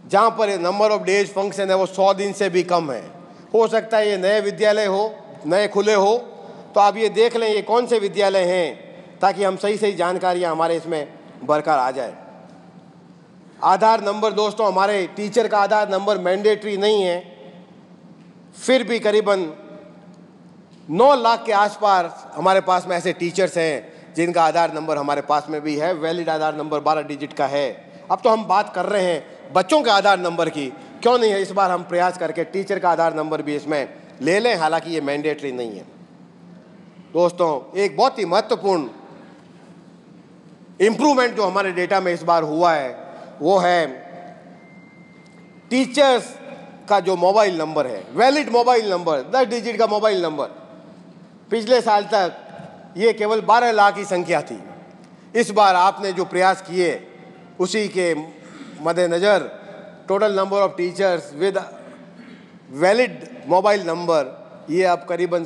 जहाँ पर नंबर ऑफ डेज फंक्शन है वो 100 दिन से भी कम है। हो सकता है ये नए विद्यालय हो, नए खुले हो, तो आप ये देख लें ये कौन से विद्यालय हैं ताकि हम सही जानकारियाँ हमारे इसमें भरकर आ जाए। आधार नंबर, दोस्तों, हमारे टीचर का आधार नंबर मैंडेटरी नहीं है, फिर भी करीबन 9 लाख के आसपास हमारे पास में ऐसे टीचर्स हैं जिनका आधार नंबर हमारे पास में भी है। वैलिड आधार नंबर 12 डिजिट का है। अब तो हम बात कर रहे हैं बच्चों के आधार नंबर की, क्यों नहीं है इस बार हम प्रयास करके टीचर का आधार नंबर भी इसमें ले लें, हालांकि ये मैंडेटरी नहीं है। दोस्तों, एक बहुत ही महत्वपूर्ण इंप्रूवमेंट जो हमारे डेटा में इस बार हुआ है वो है टीचर्स का जो मोबाइल नंबर है, वैलिड मोबाइल नंबर, 10 डिजिट का मोबाइल नंबर। पिछले साल तक ये केवल 12 लाख की संख्या थी। इस बार आपने जो प्रयास किए उसी के मद्देनज़र total number of teachers with valid mobile number ये अब करीबन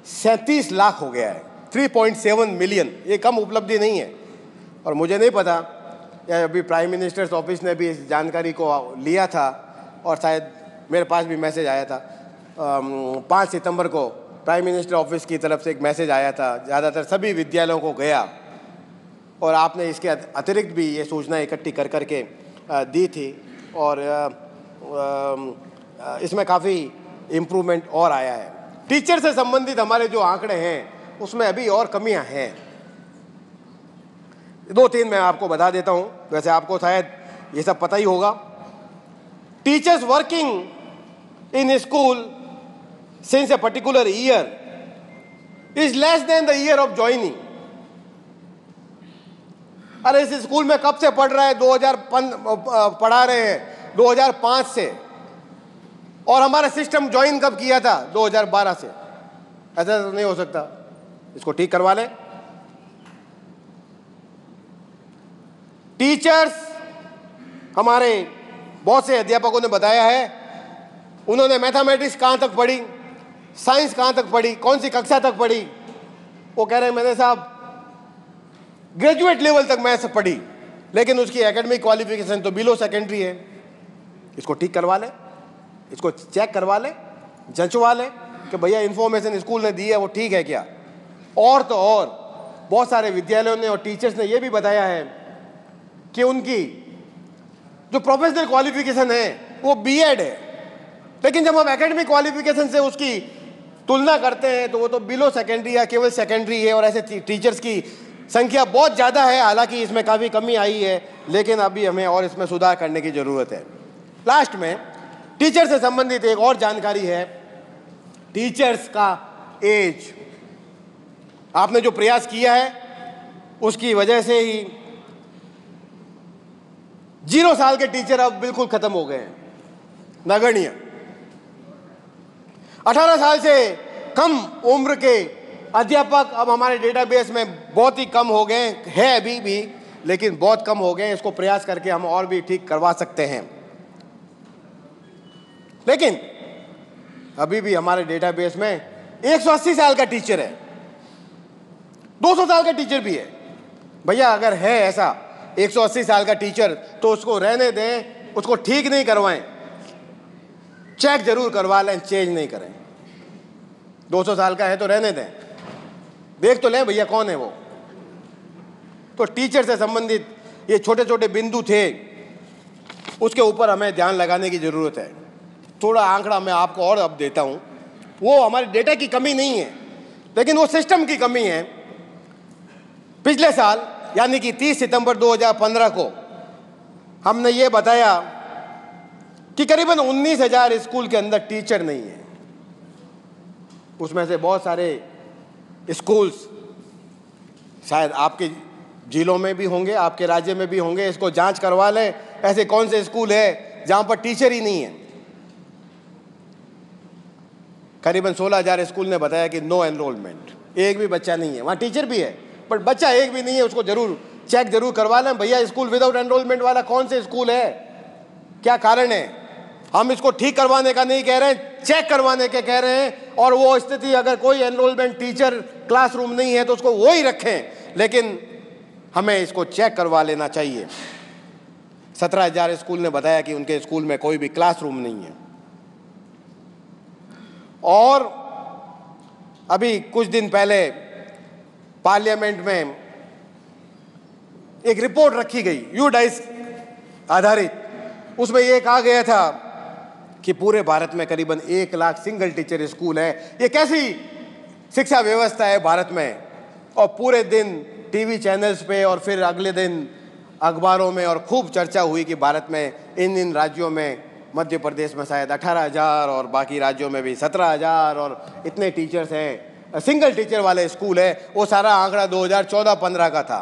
37 लाख हो गया है, 3.7 मिलियन। ये कम उपलब्धि नहीं है। और मुझे नहीं पता, या अभी प्राइम मिनिस्टर्स ऑफिस ने भी इस जानकारी को लिया था और शायद मेरे पास भी मैसेज आया था। 5 सितंबर को प्राइम मिनिस्टर ऑफिस की तरफ से एक मैसेज आया था, ज़्यादातर सभी विद्यालयों को गया, और आपने इसके अतिरिक्त भी ये सूचना इकट्ठी कर करके दी थी, और इसमें काफ़ी इम्प्रूवमेंट और आया है। टीचर से संबंधित हमारे जो आंकड़े हैं उसमें अभी और कमियां हैं। 2-3 मैं आपको बता देता हूं, वैसे आपको शायद ये सब पता ही होगा। teachers working in a school since a particular year is less than the year of joining. अरे इस स्कूल में कब से पढ़ रहा है? 2005 पढ़ा रहे हैं 2005 से, और हमारा सिस्टम ज्वाइन कब किया था? 2012 से। ऐसा तो नहीं हो सकता, इसको ठीक करवा ले। टीचर्स, हमारे बहुत से अध्यापकों ने बताया है, उन्होंने मैथमेटिक्स कहां तक पढ़ी, साइंस कहां तक पढ़ी, कौन सी कक्षा तक पढ़ी? वो कह रहे हैं मैंने साहब ग्रेजुएट लेवल तक मैथ्स पढ़ी, लेकिन उसकी एकेडमिक क्वालिफिकेशन तो बिलो सेकेंडरी है। इसको ठीक करवा ले, इसको चेक करवा ले, जंचवा ले कि भैया इंफॉर्मेशन स्कूल ने दी है वो ठीक है क्या। और तो और बहुत सारे विद्यालयों ने और टीचर्स ने ये भी बताया है कि उनकी जो प्रोफेशनल क्वालिफिकेशन है वो बीएड है, लेकिन जब हम एकेडमिक क्वालिफिकेशन से उसकी तुलना करते हैं तो वो तो बिलो सेकेंडरी या केवल सेकेंडरी है। और ऐसे टीचर्स की संख्या बहुत ज़्यादा है, हालांकि इसमें काफ़ी कमी आई है, लेकिन अभी हमें और इसमें सुधार करने की ज़रूरत है। लास्ट में टीचर से संबंधित एक और जानकारी है, टीचर्स का एज। आपने जो प्रयास किया है उसकी वजह से ही 0 साल के टीचर अब बिल्कुल खत्म हो गए हैं, नगण्य। 18 साल से कम उम्र के अध्यापक अब हमारे डेटाबेस में बहुत ही कम हो गए हैं, अभी भी, लेकिन बहुत कम हो गए हैं। इसको प्रयास करके हम और भी ठीक करवा सकते हैं। लेकिन अभी भी हमारे डेटाबेस में 180 साल का टीचर है, 200 साल का टीचर भी है। भैया अगर है ऐसा 180 साल का टीचर तो उसको रहने दें, उसको ठीक नहीं करवाएं, चेक जरूर करवा लें, चेंज नहीं करें। 200 साल का है तो रहने दें, देख तो लें भैया कौन है वो। तो टीचर से संबंधित ये छोटे छोटे बिंदु थे, उसके ऊपर हमें ध्यान लगाने की जरूरत है। थोड़ा आंकड़ा मैं आपको और अब देता हूं, वो हमारे डेटा की कमी नहीं है, लेकिन वो सिस्टम की कमी है। पिछले साल यानी कि 30 सितंबर 2015 को हमने ये बताया कि करीबन 19,000 स्कूल के अंदर टीचर नहीं है। उसमें से बहुत सारे स्कूल्स शायद आपके जिलों में भी होंगे, आपके राज्य में भी होंगे। इसको जांच करवा लें, ऐसे कौन से स्कूल है जहां पर टीचर ही नहीं है। करीबन 16,000 स्कूल ने बताया कि नो एनरोलमेंट, एक भी बच्चा नहीं है। वहां टीचर भी है पर बच्चा एक भी नहीं है। उसको जरूर चेक जरूर करवा लें भैया, स्कूल विदाउट एनरोलमेंट वाला कौन से स्कूल है, क्या कारण है। हम इसको ठीक करवाने का नहीं कह रहे हैं, चेक करवाने के कह रहे हैं। और वो स्थिति अगर कोई एनरोलमेंट टीचर क्लासरूम नहीं है तो उसको वो ही रखें, लेकिन हमें इसको चेक करवा लेना चाहिए। 17,000 स्कूल ने बताया कि उनके स्कूल में कोई भी क्लासरूम नहीं है। और अभी कुछ दिन पहले पार्लियामेंट में एक रिपोर्ट रखी गई यूडाइस आधारित, उसमें यह कहा गया था कि पूरे भारत में करीबन 1 लाख सिंगल टीचर स्कूल है। ये कैसी शिक्षा व्यवस्था है भारत में। और पूरे दिन टीवी चैनल्स पे और फिर अगले दिन अखबारों में और खूब चर्चा हुई कि भारत में इन राज्यों में, मध्य प्रदेश में शायद 18,000 और बाकी राज्यों में भी 17,000 और इतने टीचर्स हैं, सिंगल टीचर वाले स्कूल है। वो सारा आंकड़ा 2014-15 का था।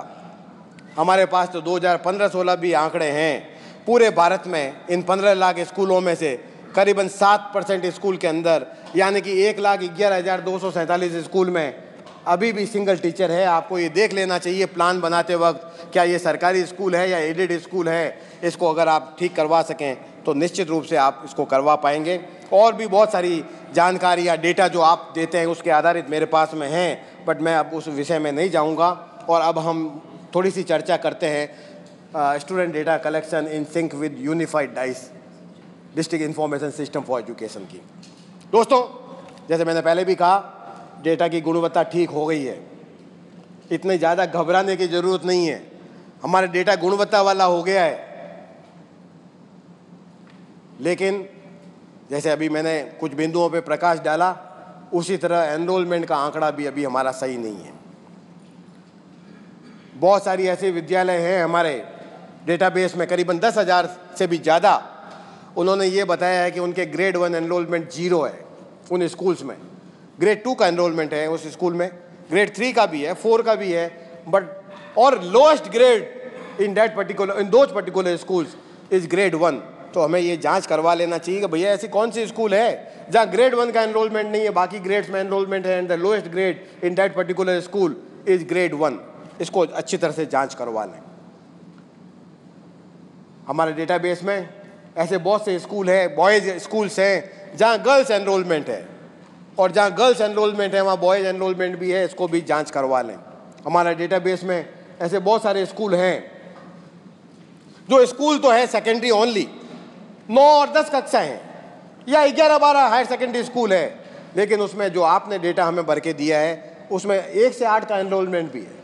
हमारे पास तो 2015-16 भी आंकड़े हैं। पूरे भारत में इन 15 लाख स्कूलों में से करीबन 7% स्कूल के अंदर यानी कि 1,11,247 स्कूल में अभी भी सिंगल टीचर है। आपको ये देख लेना चाहिए प्लान बनाते वक्त, क्या ये सरकारी स्कूल है या एडेड स्कूल है। इसको अगर आप ठीक करवा सकें तो निश्चित रूप से आप इसको करवा पाएंगे। और भी बहुत सारी जानकारी या डेटा जो आप देते हैं उसके आधारित मेरे पास में हैं, बट मैं अब उस विषय में नहीं जाऊँगा। और अब हम थोड़ी सी चर्चा करते हैं student data collection in sync with unified dice district information system for education की। दोस्तों, जैसे मैंने पहले भी कहा, डेटा की गुणवत्ता ठीक हो गई है, इतनी ज़्यादा घबराने की ज़रूरत नहीं है। हमारा डेटा गुणवत्ता वाला हो गया है। लेकिन जैसे अभी मैंने कुछ बिंदुओं पे प्रकाश डाला, उसी तरह एनरोलमेंट का आंकड़ा भी अभी हमारा सही नहीं है। बहुत सारी ऐसे विद्यालय हैं हमारे डेटाबेस में, करीबन 10,000 से भी ज़्यादा, उन्होंने ये बताया है कि उनके ग्रेड 1 एनरोलमेंट 0 है उन स्कूल्स में, ग्रेड 2 का एनरोलमेंट है उस स्कूल में, ग्रेड 3 का भी है, 4 का भी है, बट और lowest grade in that particular, in those particular schools is grade 1। तो हमें ये जांच करवा लेना चाहिए कि भैया ऐसी कौन सी स्कूल है जहाँ ग्रेड 1 का एनरोलमेंट नहीं है, बाकी ग्रेड्स में एनरोलमेंट है, and the lowest grade in that particular school is grade 1। इसको अच्छी तरह से जांच करवा लें। हमारे डेटाबेस में ऐसे बहुत से स्कूल हैं, बॉयज़ स्कूल्स हैं जहाँ गर्ल्स एनरोलमेंट है, और जहाँ गर्ल्स एनरोलमेंट है वहाँ बॉयज़ एनरोलमेंट भी है, इसको भी जांच करवा लें। हमारा डेटाबेस में ऐसे बहुत सारे स्कूल हैं जो स्कूल तो है सेकेंडरी ओनली, 9 और 10 कक्षा हैं, या 11-12 हायर सेकेंडरी स्कूल है, लेकिन उसमें जो आपने डेटा हमें भर के दिया है उसमें 1 से 8 का एनरोलमेंट भी है।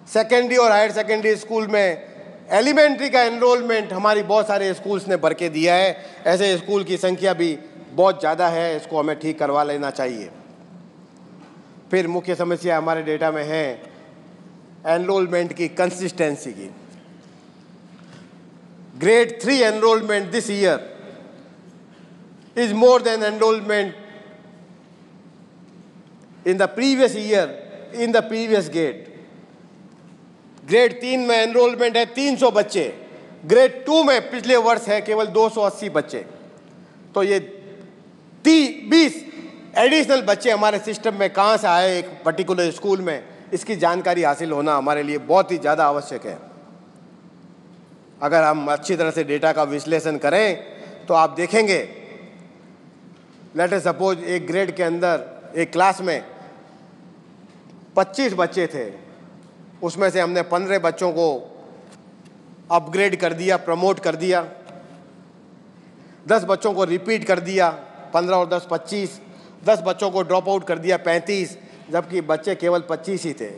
सेकेंडरी और हायर सेकेंडरी स्कूल में एलिमेंट्री का एनरोलमेंट हमारी बहुत सारे स्कूल्स ने भर के दिया है। ऐसे स्कूल की संख्या भी बहुत ज़्यादा है, इसको हमें ठीक करवा लेना चाहिए। फिर मुख्य समस्या हमारे डेटा में है एनरोलमेंट की कंसिस्टेंसी की। Grade 3 enrolment this year is more than enrollment in the previous year in the previous grade. Grade 3 में एनरोलमेंट है 300 बच्चे, ग्रेड 2 में पिछले वर्ष है केवल 280 बच्चे। तो ये 20 एडिशनल बच्चे हमारे सिस्टम में कहाँ से आए एक पर्टिकुलर स्कूल में, इसकी जानकारी हासिल होना हमारे लिए बहुत ही ज़्यादा आवश्यक है। अगर हम अच्छी तरह से डेटा का विश्लेषण करें तो आप देखेंगे, लेट अस सपोज एक ग्रेड के अंदर एक क्लास में 25 बच्चे थे, उसमें से हमने 15 बच्चों को अपग्रेड कर दिया, प्रमोट कर दिया, 10 बच्चों को रिपीट कर दिया, 15 और 10 25, 10 बच्चों को ड्रॉप आउट कर दिया 35, जबकि बच्चे केवल 25 ही थे।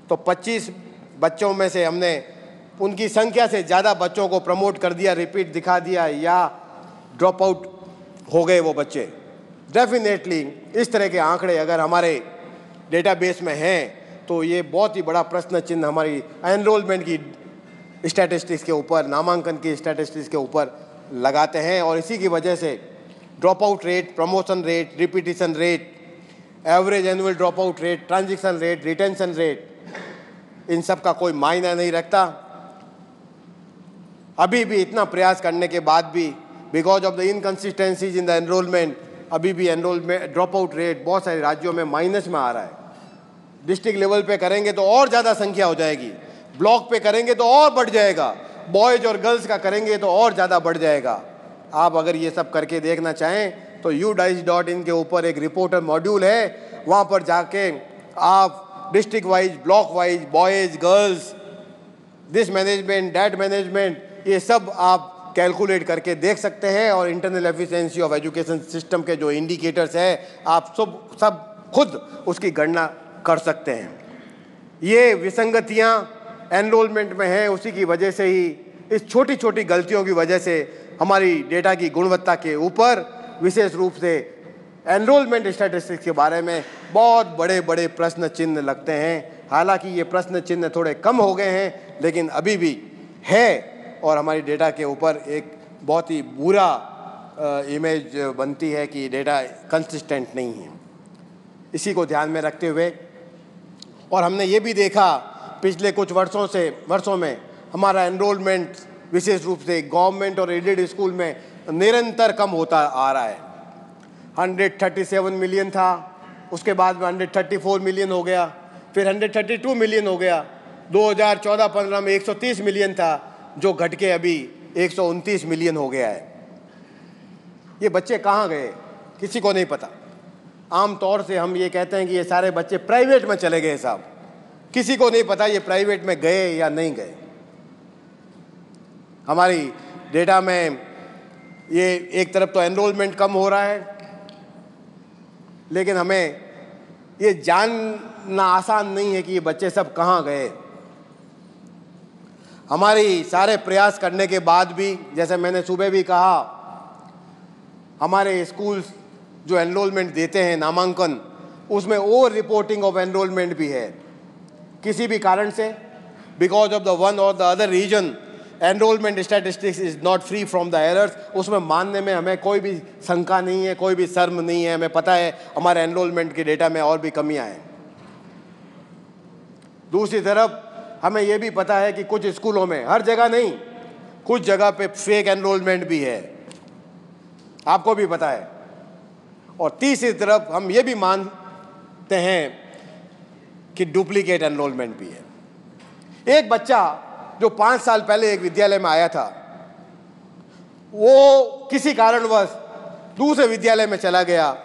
तो 25 बच्चों में से हमने उनकी संख्या से ज़्यादा बच्चों को प्रमोट कर दिया, रिपीट दिखा दिया, या ड्रॉप आउट हो गए वो बच्चे। डेफिनेटली इस तरह के आंकड़े अगर हमारे डेटाबेस में हैं तो ये बहुत ही बड़ा प्रश्न चिन्ह हमारी एनरोलमेंट की स्टैटिस्टिक्स के ऊपर, नामांकन की स्टैटिस्टिक्स के ऊपर लगाते हैं। और इसी की वजह से drop out rate, promotion rate, repetition rate, average annual drop out rate, transition rate, retention rate, इन सब का कोई मायना नहीं रखता। अभी भी इतना प्रयास करने के बाद भी, because of the inconsistencies in the enrolment, अभी भी एनरोलमेंट ड्रॉप आउट रेट बहुत सारे राज्यों में माइनस में आ रहा है। डिस्ट्रिक्ट लेवल पे करेंगे तो और ज़्यादा संख्या हो जाएगी, ब्लॉक पे करेंगे तो और बढ़ जाएगा, बॉयज़ और गर्ल्स का करेंगे तो और ज़्यादा बढ़ जाएगा। आप अगर ये सब करके देखना चाहें तो udice.in के ऊपर एक रिपोर्टर मॉड्यूल है, वहाँ पर जाके आप district wise, block wise, boys, girls, this management, that management, ये सब आप कैलकुलेट करके देख सकते हैं। और internal efficiency of education system के जो इंडिकेटर्स हैं, आप सब खुद उसकी गणना कर सकते हैं। ये विसंगतियां एनरोलमेंट में हैं, उसी की वजह से ही, इस छोटी छोटी गलतियों की वजह से हमारी डेटा की गुणवत्ता के ऊपर, विशेष रूप से एनरोलमेंट स्टैटिस्टिक्स के बारे में बहुत बड़े बड़े प्रश्न चिन्ह लगते हैं। हालांकि ये प्रश्न चिन्ह थोड़े कम हो गए हैं, लेकिन अभी भी है, और हमारी डेटा के ऊपर एक बहुत ही बुरा इमेज बनती है कि डेटा कंसिस्टेंट नहीं है। इसी को ध्यान में रखते हुए, और हमने ये भी देखा पिछले कुछ वर्षों में हमारा एनरोलमेंट विशेष रूप से गवर्नमेंट और एडेड स्कूल में निरंतर कम होता आ रहा है। 137 मिलियन था, उसके बाद में 134 मिलियन हो गया, फिर 132 मिलियन हो गया, 2014-15 में 130 मिलियन था, जो घट के अभी 129 मिलियन हो गया है। ये बच्चे कहाँ गए किसी को नहीं पता। आमतौर से हम ये कहते हैं कि ये सारे बच्चे प्राइवेट में चले गए साहब, किसी को नहीं पता ये प्राइवेट में गए या नहीं गए। हमारी डेटा में ये एक तरफ तो एनरोलमेंट कम हो रहा है, लेकिन हमें ये जानना आसान नहीं है कि ये बच्चे सब कहाँ गए। हमारी सारे प्रयास करने के बाद भी, जैसे मैंने सुबह भी कहा, हमारे स्कूल्स जो एनरोलमेंट देते हैं, नामांकन, उसमें ओवर रिपोर्टिंग ऑफ एनरोलमेंट भी है। किसी भी कारण से, बिकॉज ऑफ द वन और the other reason, enrolment statistics is not free from the errors, उसमें मानने में हमें कोई भी शंका नहीं है, कोई भी शर्म नहीं है। हमें पता है हमारे एनरोलमेंट के डेटा में और भी कमियां हैं। दूसरी तरफ हमें यह भी पता है कि कुछ स्कूलों में, हर जगह नहीं, कुछ जगह पे फेक एनरोलमेंट भी है, आपको भी पता है। और तीसरी तरफ हम ये भी मानते हैं कि डुप्लीकेट एनरोलमेंट भी है। एक बच्चा जो 5 साल पहले एक विद्यालय में आया था, वो किसी कारणवश दूसरे विद्यालय में चला गया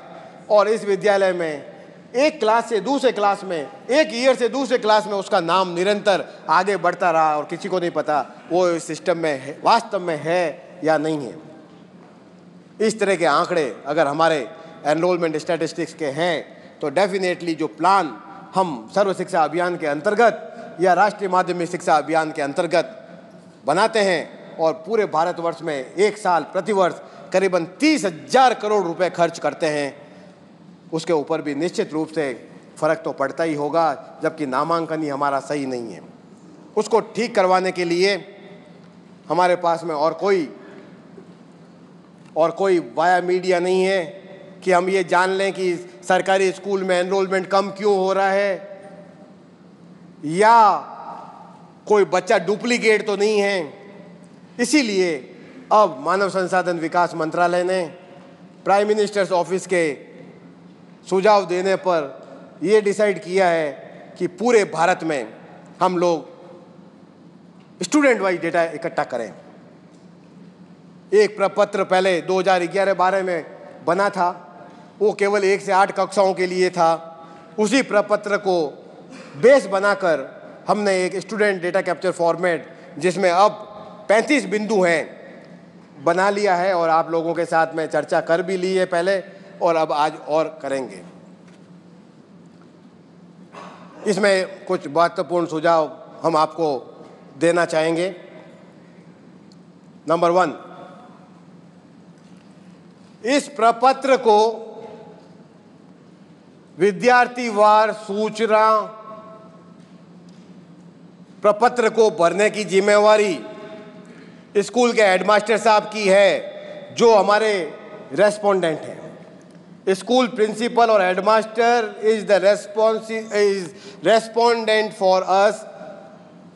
और इस विद्यालय में एक क्लास से दूसरे क्लास में, एक ईयर से दूसरे क्लास में उसका नाम निरंतर आगे बढ़ता रहा और किसी को नहीं पता वो इस सिस्टम में है, वास्तव में है या नहीं है। इस तरह के आंकड़े अगर हमारे एनरोलमेंट स्टैटिस्टिक्स के हैं तो डेफिनेटली जो प्लान हम सर्व शिक्षा अभियान के अंतर्गत या राष्ट्रीय माध्यमिक शिक्षा अभियान के अंतर्गत बनाते हैं और पूरे भारतवर्ष में एक साल प्रतिवर्ष करीबन 30,000 करोड़ रुपए खर्च करते हैं, उसके ऊपर भी निश्चित रूप से फर्क तो पड़ता ही होगा, जबकि नामांकन ही हमारा सही नहीं है। उसको ठीक करवाने के लिए हमारे पास में और कोई वाया मीडिया नहीं है कि हम ये जान लें कि सरकारी स्कूल में एनरोलमेंट कम क्यों हो रहा है या कोई बच्चा डुप्लीकेट तो नहीं है। इसीलिए अब मानव संसाधन विकास मंत्रालय ने प्राइम मिनिस्टर्स ऑफिस के सुझाव देने पर यह डिसाइड किया है कि पूरे भारत में हम लोग स्टूडेंट वाइज डेटा इकट्ठा करें। एक प्रपत्र पहले 2011-12 में बना था, वो केवल 1 से 8 कक्षाओं के लिए था। उसी प्रपत्र को बेस बनाकर हमने एक स्टूडेंट डेटा कैप्चर फॉर्मेट, जिसमें अब 35 बिंदु हैं, बना लिया है और आप लोगों के साथ में चर्चा कर भी ली है पहले और अब आज और करेंगे। इसमें कुछ महत्वपूर्ण सुझाव हम आपको देना चाहेंगे। नंबर 1, इस प्रपत्र को विद्यार्थीवार सूचना प्रपत्र को भरने की जिम्मेवारी स्कूल के हेडमास्टर साहब की है, जो हमारे रेस्पोंडेंट हैं। स्कूल प्रिंसिपल और headmaster is the respondent for us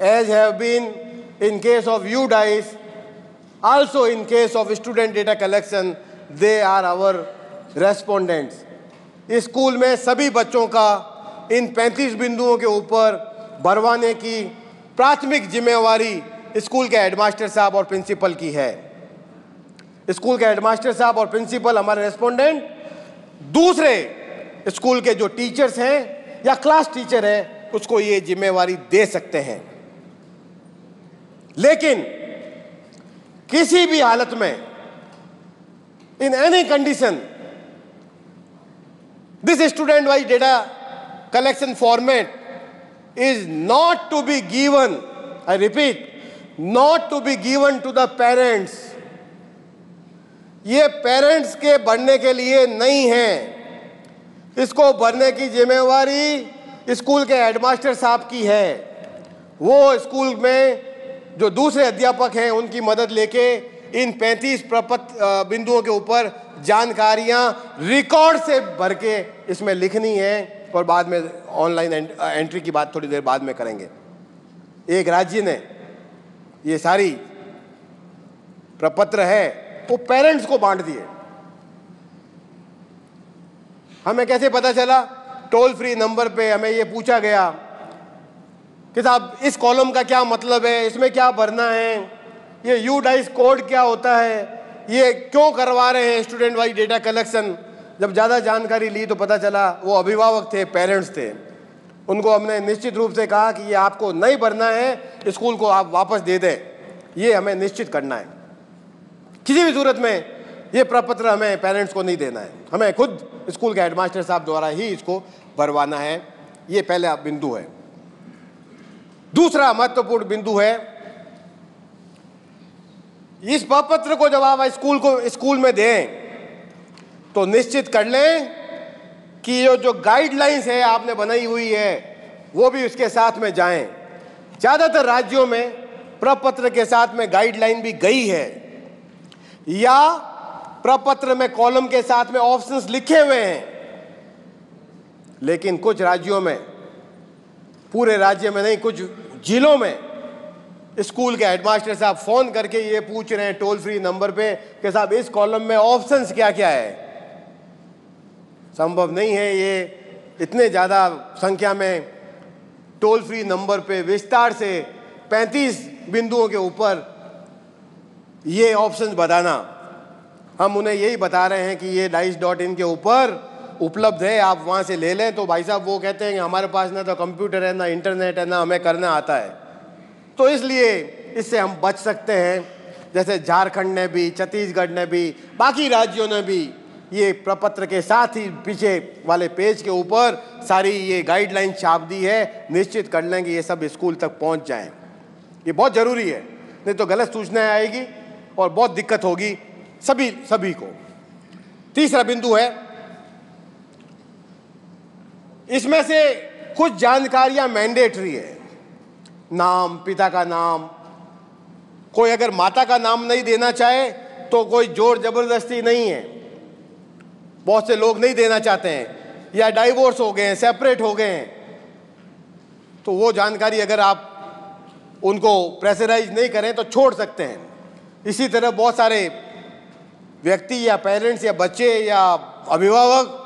as have been in case of UDICE, also in case of student data collection, they are our respondents। School में सभी बच्चों का इन 35 बिंदुओं के ऊपर भरवाने की प्राथमिक जिम्मेवारी स्कूल के हेडमास्टर साहब और प्रिंसिपल की है। स्कूल के हेडमास्टर साहब और प्रिंसिपल हमारे रेस्पोंडेंट, दूसरे स्कूल के जो टीचर्स हैं या क्लास टीचर हैं उसको ये जिम्मेवारी दे सकते हैं। लेकिन किसी भी हालत में, in any condition, this student wise data collection format is not to be given, I repeat, not to be given to the parents। ये पेरेंट्स के भरने के लिए नहीं है, इसको भरने की जिम्मेवारी स्कूल के हेडमास्टर साहब की है। वो स्कूल में जो दूसरे अध्यापक हैं उनकी मदद लेके इन 35 बिंदुओं के ऊपर जानकारियां रिकॉर्ड से भर के इसमें लिखनी है और बाद में ऑनलाइन एंट्री की बात थोड़ी देर बाद में करेंगे। एक राज्य ने ये सारी प्रपत्र है वो पेरेंट्स को बांट दिए। हमें कैसे पता चला? टोल फ्री नंबर पे हमें ये पूछा गया कि साहब इस कॉलम का क्या मतलब है, इसमें क्या भरना है, ये UDICE कोड क्या होता है, ये क्यों करवा रहे हैं स्टूडेंट वाइज डेटा कलेक्शन। जब ज़्यादा जानकारी ली तो पता चला वो अभिभावक थे, पेरेंट्स थे। उनको हमने निश्चित रूप से कहा कि ये आपको नहीं भरना है, स्कूल को आप वापस दे दें, ये हमें निश्चित करना है। किसी भी सूरत में ये प्रपत्र हमें पेरेंट्स को नहीं देना है, हमें खुद स्कूल के हेडमास्टर साहब द्वारा ही इसको भरवाना है। ये पहला बिंदु है। दूसरा महत्वपूर्ण बिंदु है, इस प्रपत्र को जब आप स्कूल में दें तो निश्चित कर लें कि ये जो गाइडलाइंस है आपने बनाई हुई है वो भी उसके साथ में जाएं। ज़्यादातर राज्यों में प्रपत्र के साथ में गाइडलाइन भी गई है, या प्रपत्र में कॉलम के साथ में ऑप्शंस लिखे हुए हैं, लेकिन कुछ राज्यों में, पूरे राज्य में नहीं, कुछ जिलों में स्कूल के हेडमास्टर साहब फोन करके ये पूछ रहे हैं टोल फ्री नंबर पे कि साहब इस कॉलम में ऑप्शंस क्या क्या है। संभव नहीं है ये इतने ज़्यादा संख्या में टोल फ्री नंबर पे विस्तार से 35 बिंदुओं के ऊपर ये ऑप्शंस बताना। हम उन्हें यही बता रहे हैं कि ये dice.in के ऊपर उपलब्ध है, आप वहाँ से ले लें। तो भाई साहब वो कहते हैं कि हमारे पास ना तो कंप्यूटर है, ना इंटरनेट है, ना हमें करना आता है। तो इसलिए इससे हम बच सकते हैं। जैसे झारखंड ने भी, छत्तीसगढ़ ने भी, बाकी राज्यों ने भी ये प्रपत्र के साथ ही पीछे वाले पेज के ऊपर सारी ये गाइडलाइन छाप दी है। निश्चित कर लें कि ये सब स्कूल तक पहुंच जाएं। ये बहुत ज़रूरी है, नहीं तो गलत सूचनाएं आएगी और बहुत दिक्कत होगी सभी को। तीसरा बिंदु है, इसमें से कुछ जानकारियां मैंडेटरी है। नाम, पिता का नाम, कोई अगर माता का नाम नहीं देना चाहे तो कोई जोर जबरदस्ती नहीं है। बहुत से लोग नहीं देना चाहते हैं, या डाइवोर्स हो गए हैं, सेपरेट हो गए हैं, तो वो जानकारी अगर आप उनको प्रेशराइज नहीं करें तो छोड़ सकते हैं। इसी तरह बहुत सारे व्यक्ति या पेरेंट्स या बच्चे या अभिभावक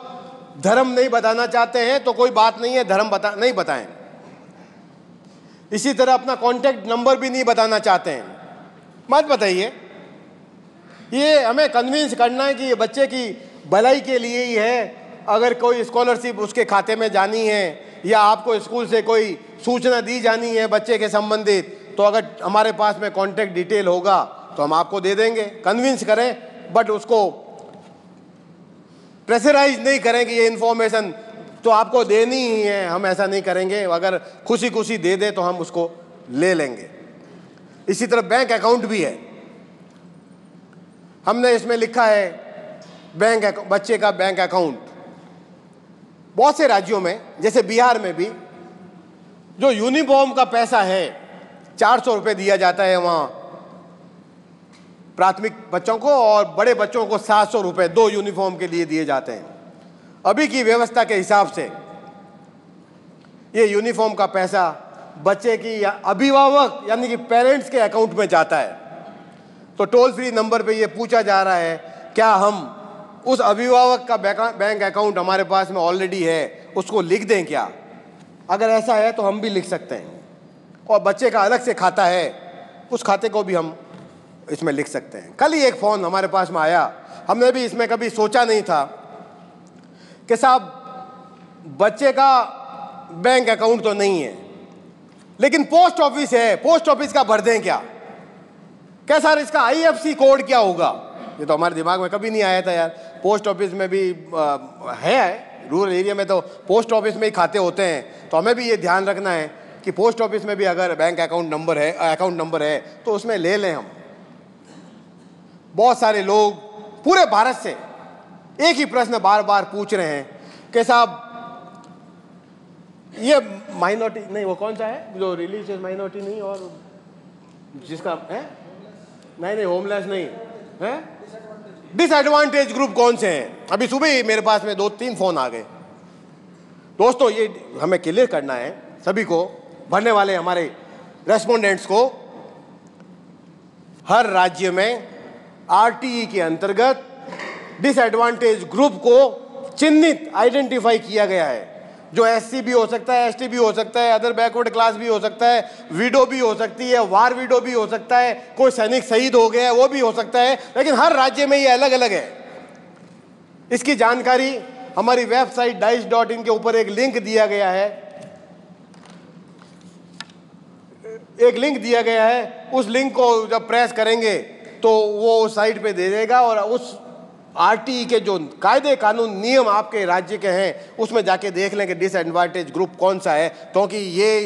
धर्म नहीं बताना चाहते हैं, तो कोई बात नहीं है, धर्म नहीं बताएं। इसी तरह अपना कॉन्टैक्ट नंबर भी नहीं बताना चाहते हैं, मत बताइए। ये हमें कन्विंस करना है कि ये बच्चे की भलाई के लिए ही है। अगर कोई स्कॉलरशिप उसके खाते में जानी है या आपको स्कूल से कोई सूचना दी जानी है बच्चे के संबंधित, तो अगर हमारे पास में कॉन्टैक्ट डिटेल होगा तो हम आपको दे देंगे। कन्विंस करें, बट उसको प्रेशराइज नहीं करें कि ये इन्फॉर्मेशन तो आपको देनी ही है, हम ऐसा नहीं करेंगे। अगर खुशी खुशी दे दे तो हम उसको ले लेंगे। इसी तरह बैंक अकाउंट भी है, हमने इसमें लिखा है बच्चे का बैंक अकाउंट। बहुत से राज्यों में, जैसे बिहार में भी, जो यूनिफॉर्म का पैसा है 400 रुपये दिया जाता है वहाँ प्राथमिक बच्चों को, और बड़े बच्चों को 700 रुपये 2 यूनिफॉर्म के लिए दिए जाते हैं। अभी की व्यवस्था के हिसाब से ये यूनिफॉर्म का पैसा बच्चे की या अभिभावक यानी कि पेरेंट्स के अकाउंट में जाता है। तो टोल फ्री नंबर पे ये पूछा जा रहा है, क्या हम उस अभिभावक का बैंक अकाउंट हमारे पास में ऑलरेडी है, उसको लिख दें क्या? अगर ऐसा है तो हम भी लिख सकते हैं। और बच्चे का अलग से खाता है, उस खाते को भी हम इसमें लिख सकते हैं। कल ही एक फ़ोन हमारे पास में आया, हमने भी इसमें कभी सोचा नहीं था कि साहब बच्चे का बैंक अकाउंट तो नहीं है, लेकिन पोस्ट ऑफिस है, पोस्ट ऑफिस का भर दें क्या? क्या सर इसका IFC कोड क्या होगा? ये तो हमारे दिमाग में कभी नहीं आया था यार। पोस्ट ऑफिस में भी है, रूरल एरिया में तो पोस्ट ऑफिस में ही खाते होते हैं, तो हमें भी ये ध्यान रखना है कि पोस्ट ऑफिस में भी अगर बैंक अकाउंट नंबर है तो उसमें ले लें हम। बहुत सारे लोग पूरे भारत से एक ही प्रश्न बार बार पूछ रहे हैं कि साहब ये माइनॉरिटी नहीं, वो कौन सा है जो रिलीजियस माइनॉरिटी नहीं और जिसका है नहीं होमलेस नहीं है, डिसएडवांटेज ग्रुप कौन से हैं? अभी सुबह ही मेरे पास में 2-3 फोन आ गए। दोस्तों ये हमें क्लियर करना है सभी को, भरने वाले हमारे रेस्पोंडेंट्स को। हर राज्य में RTE के अंतर्गत डिसएडवांटेज ग्रुप को चिन्हित आइडेंटिफाई किया गया है, जो SC भी हो सकता है, ST भी हो सकता है, अदर बैकवर्ड क्लास भी हो सकता है, विडो भी हो सकती है, वार विडो भी हो सकता है, कोई सैनिक शहीद हो गया है वो भी हो सकता है, लेकिन हर राज्य में ये अलग अलग है। इसकी जानकारी हमारी वेबसाइट dice.in के ऊपर एक लिंक दिया गया है, उस लिंक को जब प्रेस करेंगे तो वो उस साइट पे दे देगा और उस RTE के जो कायदे कानून नियम आपके राज्य के हैं उसमें जाके देख लें कि डिसएडवांटेज ग्रुप कौन सा है, क्योंकि ये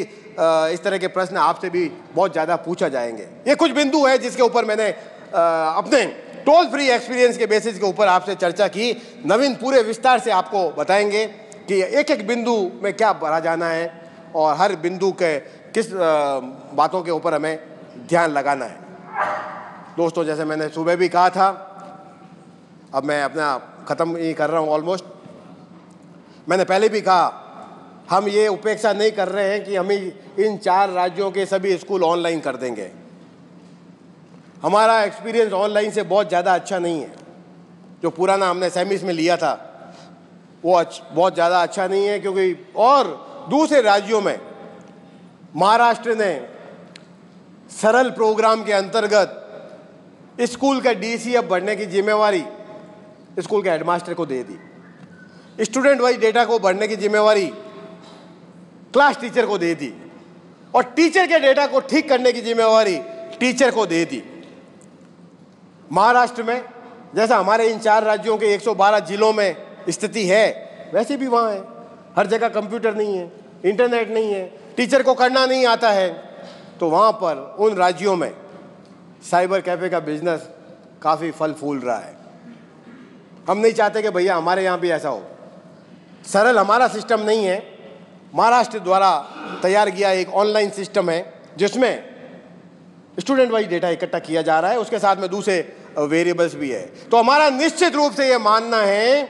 इस तरह के प्रश्न आपसे भी बहुत ज़्यादा पूछा जाएंगे। ये कुछ बिंदु है जिसके ऊपर मैंने अपने टोल फ्री एक्सपीरियंस के बेसिस के ऊपर आपसे चर्चा की। नवीन पूरे विस्तार से आपको बताएंगे कि एक एक बिंदु में क्या भरा जाना है और हर बिंदु के किस बातों के ऊपर हमें ध्यान लगाना है। दोस्तों, जैसे मैंने सुबह भी कहा था, अब मैं अपना ख़त्म ही कर रहा हूँ ऑलमोस्ट। मैंने पहले भी कहा, हम ये उपेक्षा नहीं कर रहे हैं कि हम इन 4 राज्यों के सभी स्कूल ऑनलाइन कर देंगे। हमारा एक्सपीरियंस ऑनलाइन से बहुत ज़्यादा अच्छा नहीं है। जो पुराना हमने सेमिस में लिया था वो बहुत ज़्यादा अच्छा नहीं है, क्योंकि और दूसरे राज्यों में महाराष्ट्र ने सरल प्रोग्राम के अंतर्गत स्कूल का DCF बढ़ने की जिम्मेवारी स्कूल के हेडमास्टर को दे दी। स्टूडेंट वाइज डेटा को बढ़ने की जिम्मेवारी क्लास टीचर को दे दी, और टीचर के डेटा को ठीक करने की जिम्मेवारी टीचर को दे दी। महाराष्ट्र में जैसा हमारे इन 4 राज्यों के 112 जिलों में स्थिति है, वैसे भी वहाँ है। हर जगह कंप्यूटर नहीं है, इंटरनेट नहीं है, टीचर को करना नहीं आता है, तो वहाँ पर उन राज्यों में साइबर कैफ़े का बिजनेस काफ़ी फल फूल रहा है। हम नहीं चाहते कि भैया हमारे यहाँ भी ऐसा हो। सरल हमारा सिस्टम नहीं है, महाराष्ट्र द्वारा तैयार किया एक ऑनलाइन सिस्टम है जिसमें स्टूडेंट वाइज डेटा इकट्ठा किया जा रहा है, उसके साथ में दूसरे वेरिएबल्स भी है। तो हमारा निश्चित रूप से यह मानना है,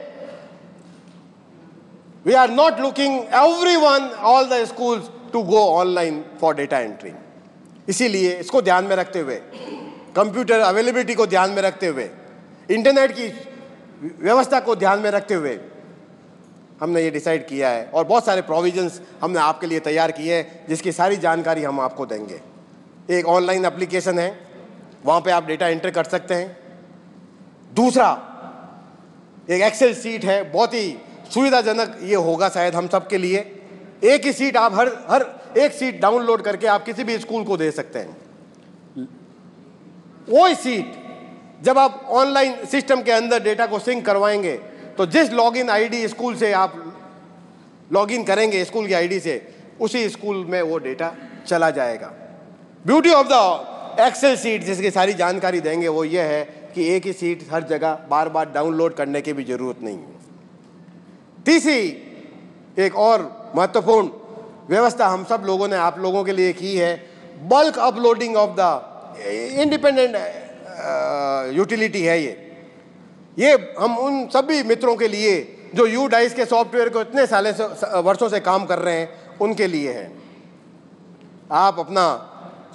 we are not looking everyone, all the schools to go online for data entry. इसीलिए इसको ध्यान में रखते हुए, कंप्यूटर अवेलेबिलिटी को ध्यान में रखते हुए, इंटरनेट की व्यवस्था को ध्यान में रखते हुए हमने ये डिसाइड किया है, और बहुत सारे प्रोविजंस हमने आपके लिए तैयार किए हैं जिसकी सारी जानकारी हम आपको देंगे। एक ऑनलाइन एप्लीकेशन है, वहाँ पे आप डेटा एंटर कर सकते हैं। दूसरा एक एक्सेल सीट है, बहुत ही सुविधाजनक ये होगा शायद हम सब के लिए। एक ही सीट, आप हर एक सीट डाउनलोड करके आप किसी भी स्कूल को दे सकते हैं। वो सीट जब आप ऑनलाइन सिस्टम के अंदर डेटा को सिंक करवाएंगे, तो जिस लॉगिन आईडी स्कूल से आप लॉगिन करेंगे, स्कूल की आईडी से, उसी स्कूल में वो डेटा चला जाएगा। Beauty of the Excel sheet जिसकी सारी जानकारी देंगे वो ये है कि एक ही सीट हर जगह बार बार डाउनलोड करने की भी जरूरत नहीं है। तीसरी एक और महत्वपूर्ण व्यवस्था हम सब लोगों ने आप लोगों के लिए की है, bulk uploading of the independent utility है ये हम उन सभी मित्रों के लिए जो UDICE के सॉफ्टवेयर को इतने वर्षों से काम कर रहे हैं, उनके लिए है। आप अपना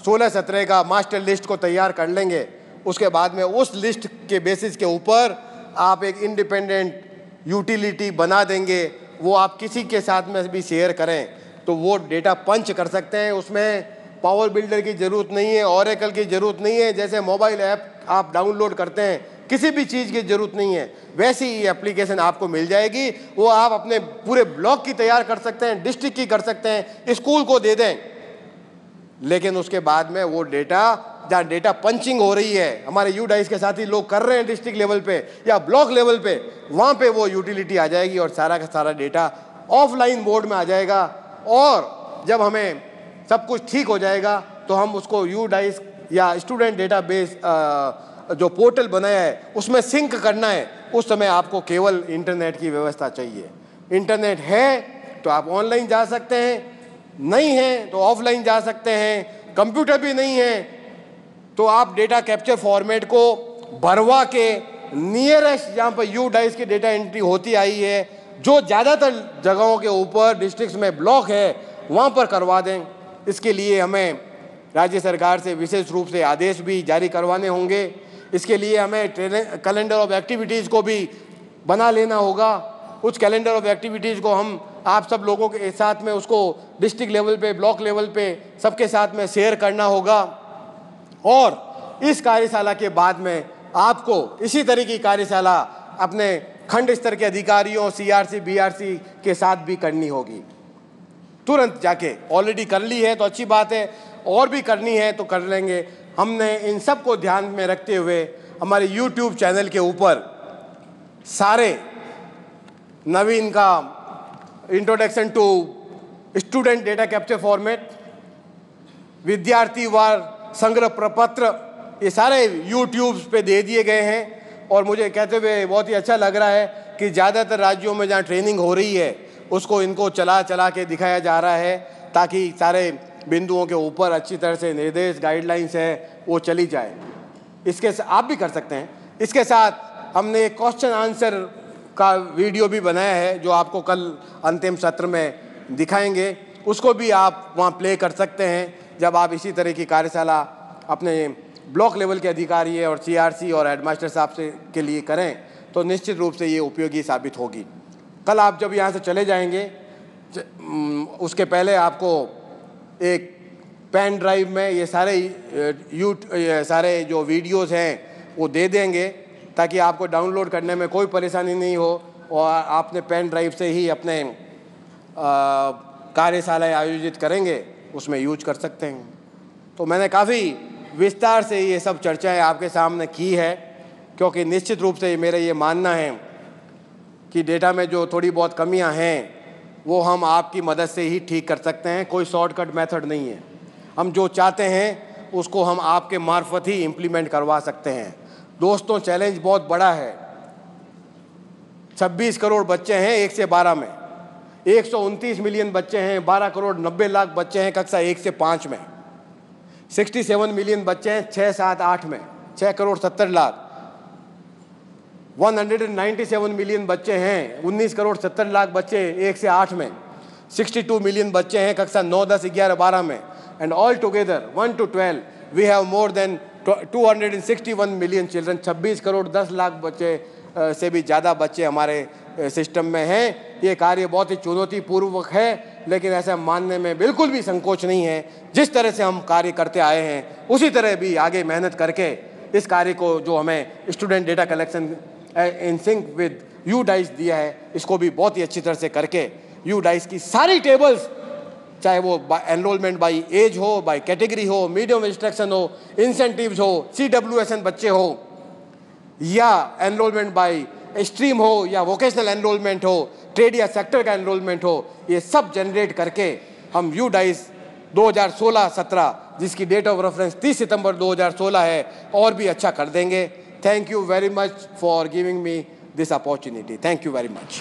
16-17 का मास्टर लिस्ट को तैयार कर लेंगे, उसके बाद में उस लिस्ट के बेसिस के ऊपर आप एक इंडिपेंडेंट यूटिलिटी बना देंगे। वो आप किसी के साथ में भी शेयर करें तो वो डेटा पंच कर सकते हैं। उसमें पावर बिल्डर की ज़रूरत नहीं है, ऑरेकल की ज़रूरत नहीं है। जैसे मोबाइल ऐप आप डाउनलोड करते हैं, किसी भी चीज़ की ज़रूरत नहीं है, वैसी ही एप्लीकेशन आपको मिल जाएगी। वो आप अपने पूरे ब्लॉक की तैयार कर सकते हैं, डिस्ट्रिक्ट की कर सकते हैं, स्कूल को दे दें। लेकिन उसके बाद में वो डेटा, जहाँ डेटा पंचिंग हो रही है, हमारे UDICE के साथी लोग कर रहे हैं डिस्ट्रिक्ट लेवल पे या ब्लॉक लेवल पे, वहाँ पे वो यूटिलिटी आ जाएगी और सारा का सारा डेटा ऑफलाइन मोड में आ जाएगा। और जब हमें सब कुछ ठीक हो जाएगा तो हम उसको UDICE या स्टूडेंट डेटाबेस जो पोर्टल बनाया है उसमें सिंक करना है। उस समय आपको केवल इंटरनेट की व्यवस्था चाहिए। इंटरनेट है तो आप ऑनलाइन जा सकते हैं, नहीं है तो ऑफलाइन जा सकते हैं। कंप्यूटर भी नहीं है तो आप डेटा कैप्चर फॉर्मेट को भरवा के नियरेस्ट जहाँ पर UDICE की डेटा एंट्री होती आई है, जो ज़्यादातर जगहों के ऊपर डिस्ट्रिक्ट्स में ब्लॉक है, वहाँ पर करवा दें। इसके लिए हमें राज्य सरकार से विशेष रूप से आदेश भी जारी करवाने होंगे। इसके लिए हमें कैलेंडर ऑफ एक्टिविटीज़ को भी बना लेना होगा। उस कैलेंडर ऑफ एक्टिविटीज़ को हम आप सब लोगों के साथ में उसको डिस्ट्रिक्ट लेवल पे, ब्लॉक लेवल पे सबके साथ में शेयर करना होगा। और इस कार्यशाला के बाद में आपको इसी तरह की कार्यशाला अपने खंड स्तर के अधिकारियों, CRC, BRC के साथ भी करनी होगी। तुरंत जाके ऑलरेडी कर ली है तो अच्छी बात है, और भी करनी है तो कर लेंगे। हमने इन सब को ध्यान में रखते हुए हमारे YouTube चैनल के ऊपर सारे नवीन का introduction to student data capture format, विद्यार्थीवार संग्रह प्रपत्र, ये सारे YouTube पे दे दिए गए हैं। और मुझे कहते हुए बहुत ही अच्छा लग रहा है कि ज़्यादातर राज्यों में जहाँ ट्रेनिंग हो रही है उसको इनको चला के दिखाया जा रहा है, ताकि सारे बिंदुओं के ऊपर अच्छी तरह से निर्देश गाइडलाइंस है वो चली जाए। इसके आप भी कर सकते हैं। इसके साथ हमने एक क्वेश्चन आंसर का वीडियो भी बनाया है जो आपको कल अंतिम सत्र में दिखाएंगे, उसको भी आप वहाँ प्ले कर सकते हैं। जब आप इसी तरह की कार्यशाला अपने ब्लॉक लेवल के अधिकारी और CRC और हेडमास्टर साहब से के लिए करें तो निश्चित रूप से ये उपयोगी साबित होगी। कल आप जब यहाँ से चले जाएंगे उसके पहले आपको एक पेन ड्राइव में ये सारे जो वीडियोस हैं वो दे देंगे ताकि आपको डाउनलोड करने में कोई परेशानी नहीं हो और आपने पेन ड्राइव से ही अपने कार्यशालाएँ आयोजित करेंगे उसमें यूज कर सकते हैं। तो मैंने काफ़ी विस्तार से ये सब चर्चाएं आपके सामने की है क्योंकि निश्चित रूप से मेरा ये मानना है कि डेटा में जो थोड़ी बहुत कमियां हैं वो हम आपकी मदद से ही ठीक कर सकते हैं। कोई शॉर्टकट मेथड नहीं है। हम जो चाहते हैं उसको हम आपके मार्फत ही इम्प्लीमेंट करवा सकते हैं। दोस्तों, चैलेंज बहुत बड़ा है। 26 करोड़ बच्चे हैं 1 से 12 में, 129 मिलियन बच्चे हैं, 12 करोड़ 90 लाख बच्चे हैं कक्षा 1 से 5 में, 67 मिलियन बच्चे हैं 6, 7, 8 में, 6 करोड़ 70 लाख, 197 मिलियन बच्चे हैं, 19 करोड़ 70 लाख बच्चे 1 से 8 में, 62 मिलियन बच्चे हैं कक्षा 9, 10, 11, 12 में, and all together 1 to 12 we have more than 261 million children. 26 crore 10 lakh बच्चे से भी ज़्यादा बच्चे हमारे सिस्टम में हैं। ये कार्य बहुत ही चुनौतीपूर्वक है लेकिन ऐसा मानने में बिल्कुल भी संकोच नहीं है। जिस तरह से हम कार्य करते आए हैं उसी तरह भी आगे मेहनत करके इस कार्य को जो हमें student data collection in sync with UDICE दिया है इसको भी बहुत ही अच्छी तरह से करके UDICE की सारी टेबल्स, चाहे वो एनरोलमेंट बाई एज हो, बाई कैटेगरी हो, मीडियम इंस्ट्रक्शन हो, इंसेंटिव्स हो, CWSN बच्चे हो या एनरोलमेंट बाई स्ट्रीम हो या वोकेशनल एनरोलमेंट हो, ट्रेड या सेक्टर का एनरोलमेंट हो, ये सब जनरेट करके हम UDICE 2016-17 जिसकी डेट ऑफ रेफरेंस 30 सितंबर 2016 है और भी अच्छा कर देंगे। Thank you very much for giving me this opportunity. Thank you very much.